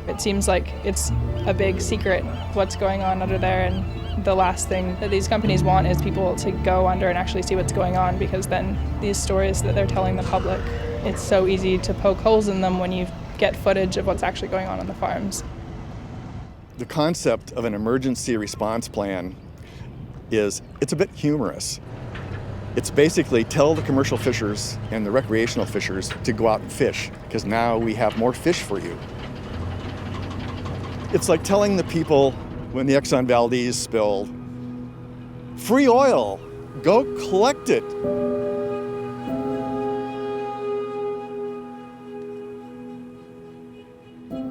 It seems like it's a big secret what's going on under there, and the last thing that these companies want is people to go under and actually see what's going on, because then these stories that they're telling the public, it's so easy to poke holes in them when you get footage of what's actually going on the farms. The concept of an emergency response plan it's a bit humorous. It's basically tell the commercial fishers and the recreational fishers to go out and fish, because now we have more fish for you. It's like telling the people when the Exxon Valdez spilled, free oil, go collect it.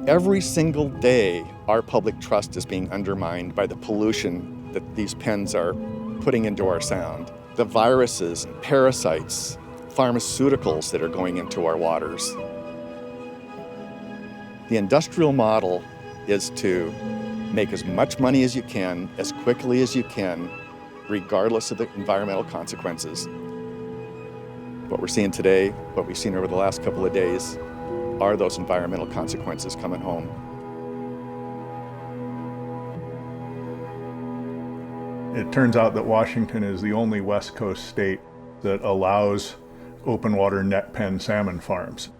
Every single day, our public trust is being undermined by the pollution that these pens are putting into our sound. The viruses, parasites, pharmaceuticals that are going into our waters. The industrial model is to make as much money as you can, as quickly as you can, regardless of the environmental consequences. What we're seeing today, what we've seen over the last couple of days, are those environmental consequences coming home. It turns out that Washington is the only West Coast state that allows open water net pen salmon farms.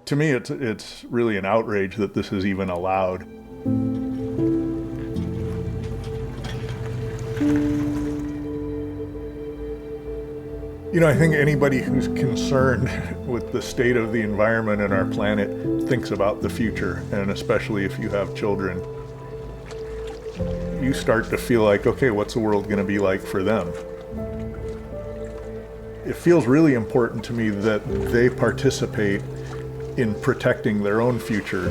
To me, it's really an outrage that this is even allowed. You know, I think anybody who's concerned with the state of the environment and our planet thinks about the future, and especially if you have children. You start to feel like, okay, what's the world going to be like for them? It feels really important to me that they participate in protecting their own future.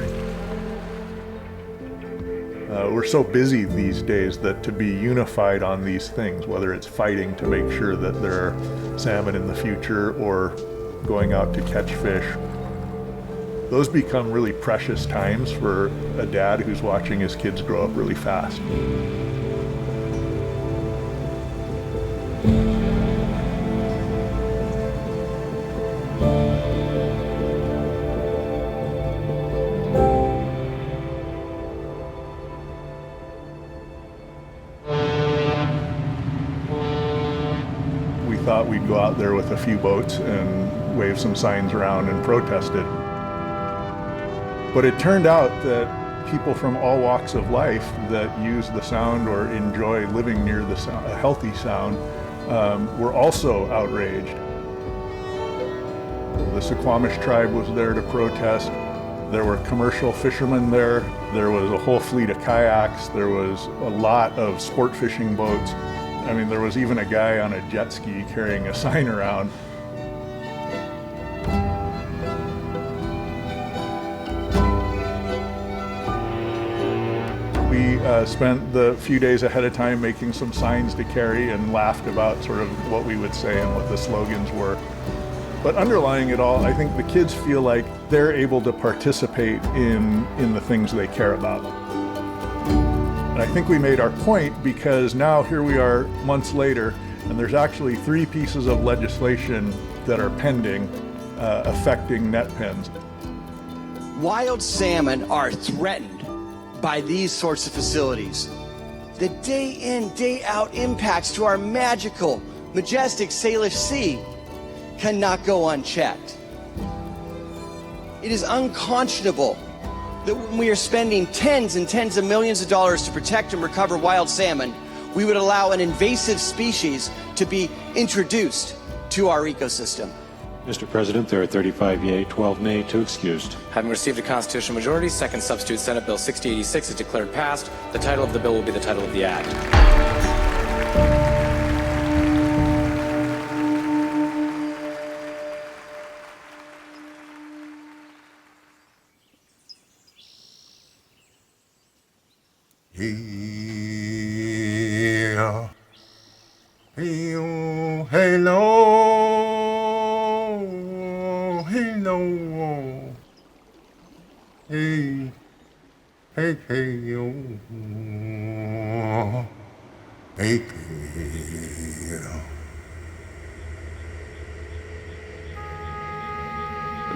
We're so busy these days that to be unified on these things, whether it's fighting to make sure that there are salmon in the future or going out to catch fish, those become really precious times for a dad who's watching his kids grow up really fast. We thought we'd go out there with a few boats and wave some signs around and protest it. But it turned out that people from all walks of life that use the sound or enjoy living near the sound, a healthy sound, were also outraged. The Suquamish tribe was there to protest. There were commercial fishermen there. There was a whole fleet of kayaks. There was a lot of sport fishing boats. I mean, there was even a guy on a jet ski carrying a sign around. We spent the few days ahead of time making some signs to carry and laughed about sort of what we would say and what the slogans were. But underlying it all, I think the kids feel like they're able to participate in the things they care about. And I think we made our point because now here we are months later, and there's actually 3 pieces of legislation that are pending affecting net pens. Wild salmon are threatened by these sorts of facilities. The day in, day out impacts to our magical, majestic Salish Sea cannot go unchecked. It is unconscionable that when we are spending tens and tens of millions of dollars to protect and recover wild salmon, we would allow an invasive species to be introduced to our ecosystem. Mr. President, there are 35 yea, 12 nay, 2 excused. Having received a constitutional majority, second substitute Senate Bill 6086 is declared passed. The title of the bill will be the title of the act.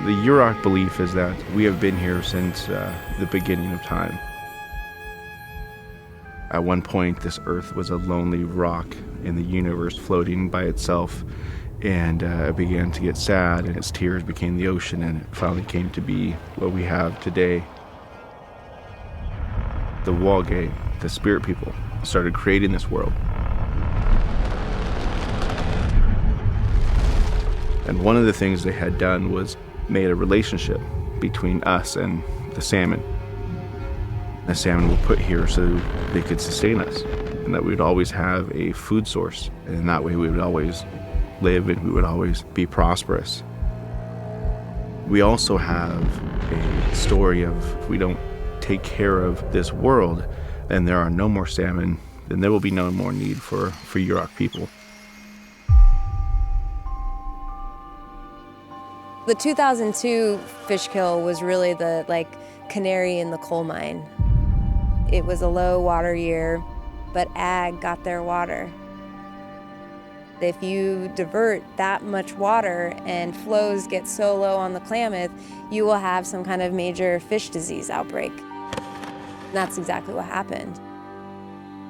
The Yurok belief is that we have been here since the beginning of time. At one point, this Earth was a lonely rock in the universe floating by itself, and it began to get sad, and its tears became the ocean, and it finally came to be what we have today. the Wage, the spirit people, started creating this world. And one of the things they had done was made a relationship between us and the salmon. The salmon were put here so they could sustain us, and that we would always have a food source, and that way we would always live and we would always be prosperous. We also have a story of if we don't take care of this world and there are no more salmon, then there will be no more need for Yurok people. The 2002 fish kill was really the canary in the coal mine. It was a low water year, but ag got their water. If you divert that much water and flows get so low on the Klamath, you will have some kind of major fish disease outbreak. And that's exactly what happened.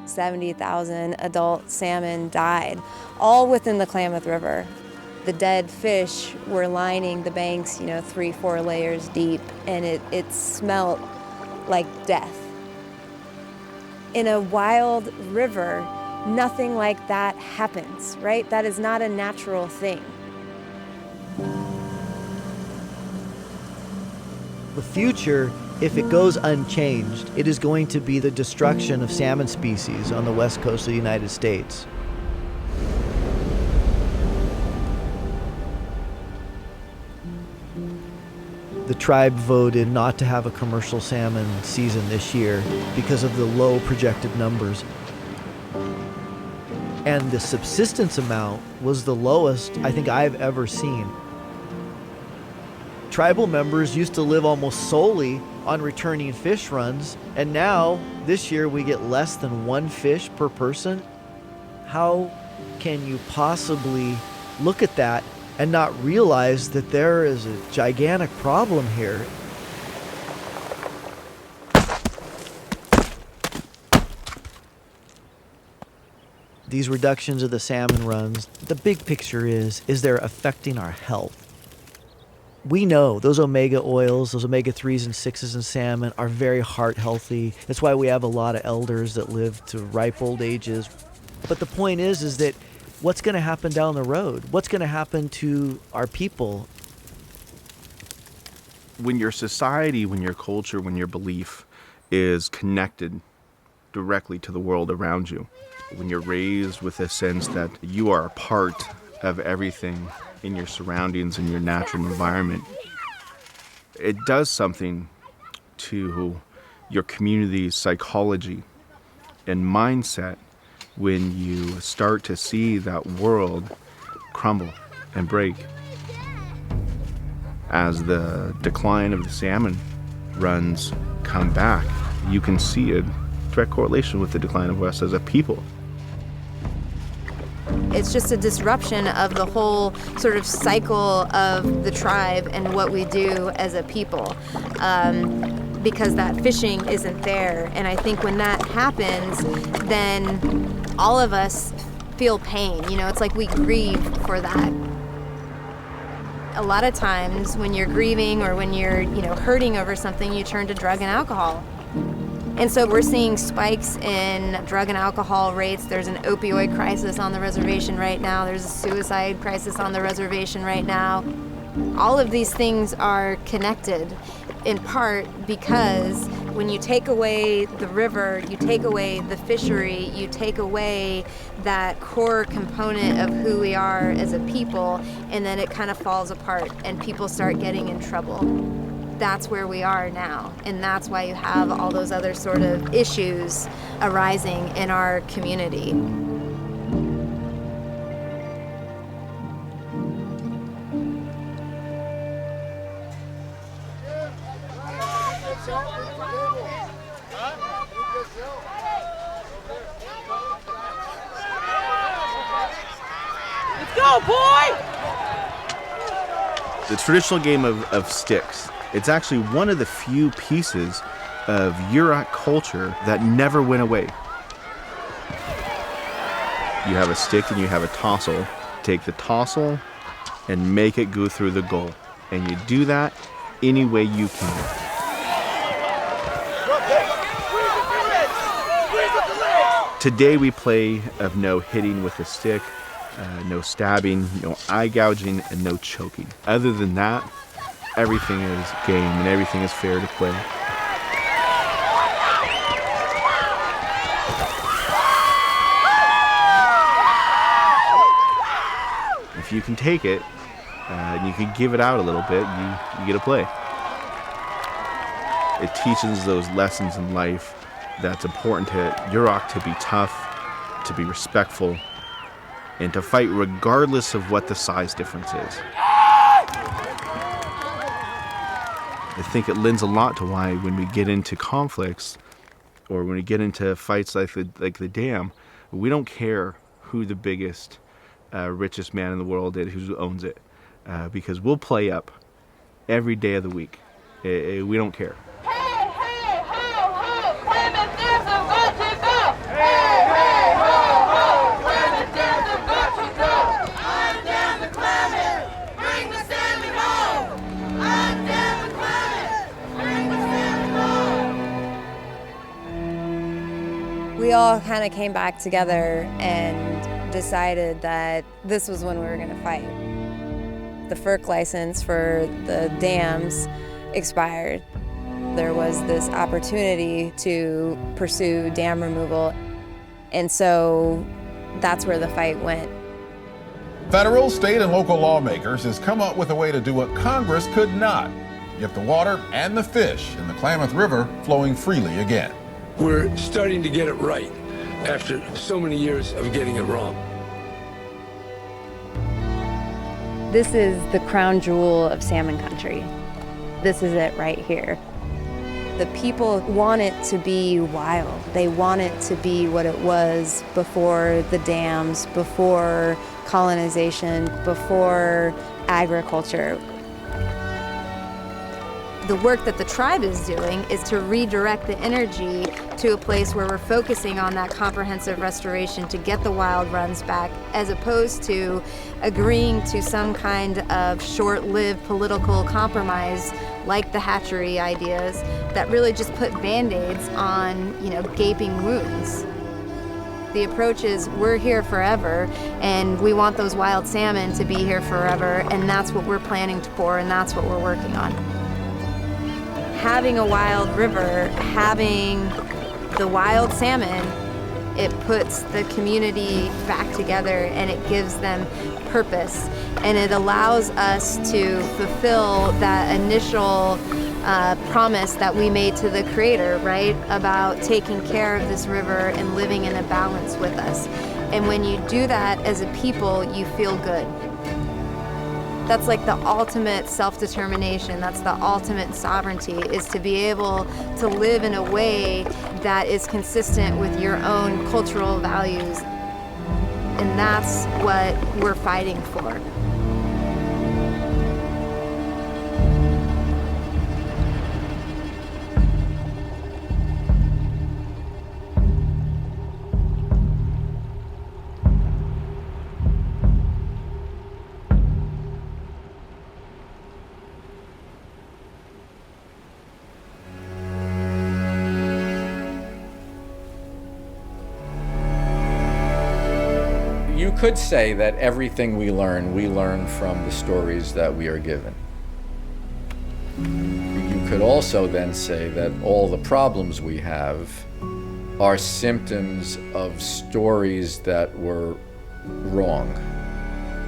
70,000 adult salmon died, all within the Klamath River. The dead fish were lining the banks, 3-4 layers deep, and it smelled like death. In a wild river, nothing like that happens, right? That is not a natural thing. The future, if it goes unchanged, it is going to be the destruction of salmon species on the west coast of the United States. The tribe voted not to have a commercial salmon season this year because of the low projected numbers. And the subsistence amount was the lowest I think I've ever seen. Tribal members used to live almost solely on returning fish runs, and now, this year, we get less than 1 fish per person. How can you possibly look at that and not realize that there is a gigantic problem here? These reductions of the salmon runs, the big picture is they're affecting our health. We know those omega oils, those omega-3s and 6s in salmon are very heart healthy. That's why we have a lot of elders that live to ripe old ages. But the point is that what's going to happen down the road? What's going to happen to our people? When your society, when your culture, when your belief is connected directly to the world around you, when you're raised with a sense that you are a part of everything in your surroundings, in your natural environment, it does something to your community's psychology and mindset when you start to see that world crumble and break. As the decline of the salmon runs come back, you can see a direct correlation with the decline of us as a people. It's just a disruption of the whole sort of cycle of the tribe and what we do as a people, because that fishing isn't there. And I think when that happens, then all of us feel pain. It's like we grieve for that. A lot of times when you're grieving or when you're, hurting over something, you turn to drug and alcohol. And so we're seeing spikes in drug and alcohol rates. There's an opioid crisis on the reservation right now. There's a suicide crisis on the reservation right now. All of these things are connected in part because when you take away the river, you take away the fishery, you take away that core component of who we are as a people, and then it kind of falls apart and people start getting in trouble. That's where we are now, and that's why you have all those other sort of issues arising in our community. Let's go, boy! The traditional game of sticks. It's actually one of the few pieces of Yurok culture that never went away. You have a stick and you have a tossel. Take the tossel and make it go through the goal. And you do that any way you can. Today we play of no hitting with a stick, no stabbing, no eye gouging, and no choking. Other than that, everything is game and everything is fair to play. If you can take it and you can give it out a little bit, you get to play. It teaches those lessons in life that's important to Yurok, to be tough, to be respectful, and to fight regardless of what the size difference is. I think it lends a lot to why when we get into conflicts or when we get into fights like the dam, we don't care who the biggest, richest man in the world is, who owns it, because we'll play up every day of the week. We don't care. We all kind of came back together and decided that this was when we were going to fight. The FERC license for the dams expired. There was this opportunity to pursue dam removal, and so that's where the fight went. Federal, state, and local lawmakers has come up with a way to do what Congress could not. Get the water and the fish in the Klamath River flowing freely again. We're starting to get it right after so many years of getting it wrong. This is the crown jewel of salmon country. This is it right here. The people want it to be wild. They want it to be what it was before the dams, before colonization, before agriculture. The work that the tribe is doing is to redirect the energy to a place where we're focusing on that comprehensive restoration to get the wild runs back, as opposed to agreeing to some kind of short-lived political compromise like the hatchery ideas that really just put Band-Aids on, gaping wounds. The approach is we're here forever and we want those wild salmon to be here forever, and that's what we're planning for and that's what we're working on. Having a wild river, having the wild salmon, it puts the community back together and it gives them purpose. And it allows us to fulfill that initial promise that we made to the Creator, right? About taking care of this river and living in a balance with us. And when you do that as a people, you feel good. That's like the ultimate self-determination, that's the ultimate sovereignty, is to be able to live in a way that is consistent with your own cultural values. And that's what we're fighting for. You could say that everything we learn from the stories that we are given. You could also then say that all the problems we have are symptoms of stories that were wrong.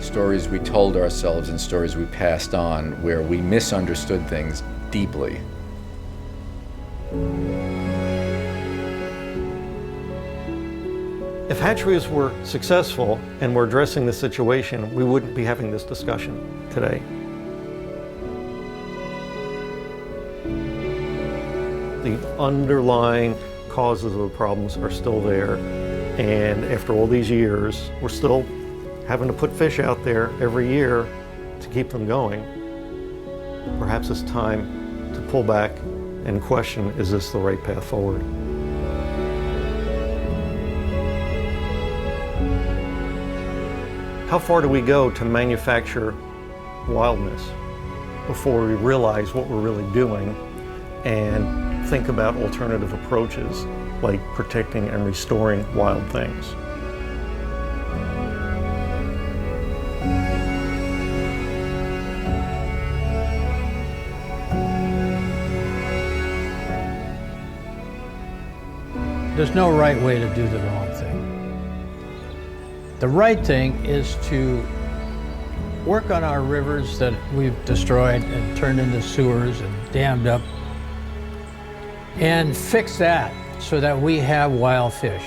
Stories we told ourselves and stories we passed on where we misunderstood things deeply. If hatcheries were successful and were addressing the situation, we wouldn't be having this discussion today. The underlying causes of the problems are still there, and after all these years, we're still having to put fish out there every year to keep them going. Perhaps it's time to pull back and question, is this the right path forward? How far do we go to manufacture wildness before we realize what we're really doing and think about alternative approaches like protecting and restoring wild things. There's no right way to do the wrong thing. The right thing is to work on our rivers that we've destroyed and turned into sewers and dammed up, and fix that so that we have wild fish.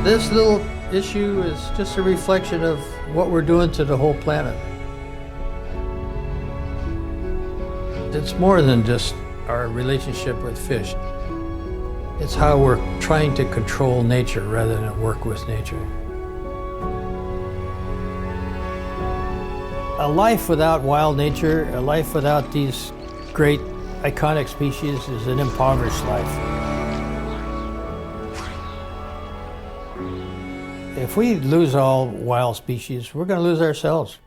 This little issue is just a reflection of what we're doing to the whole planet. It's more than just our relationship with fish. It's how we're trying to control nature rather than work with nature. A life without wild nature, a life without these great iconic species is an impoverished life. If we lose all wild species, we're going to lose ourselves.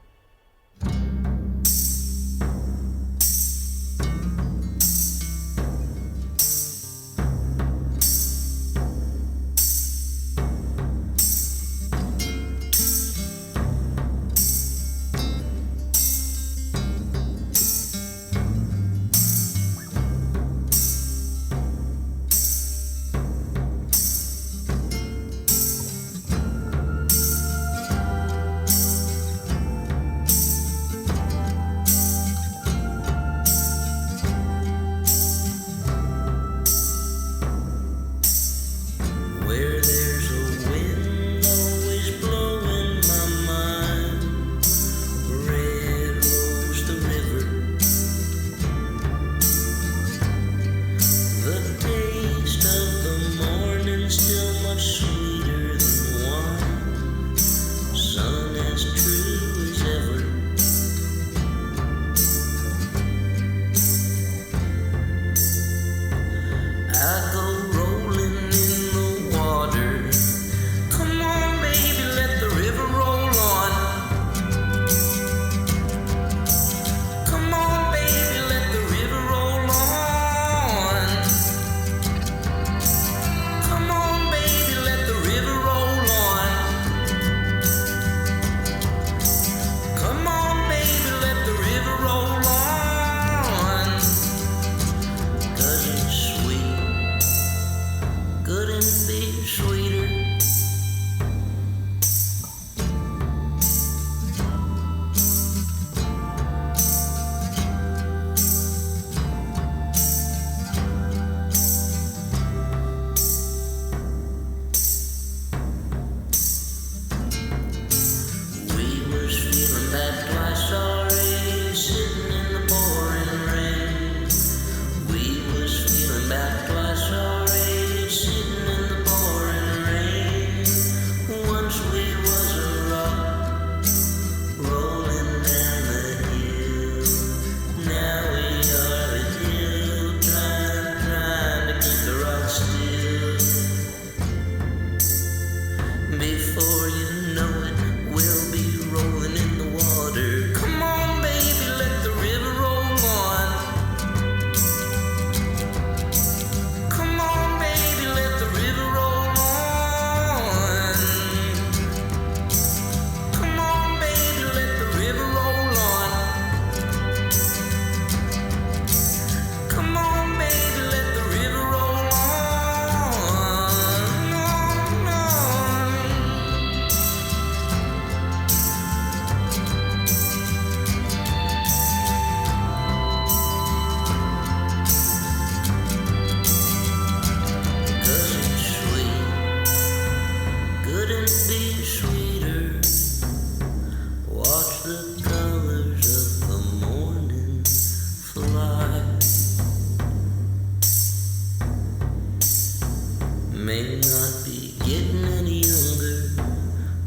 May not be getting any younger,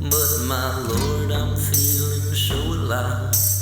but my Lord, I'm feeling so alive.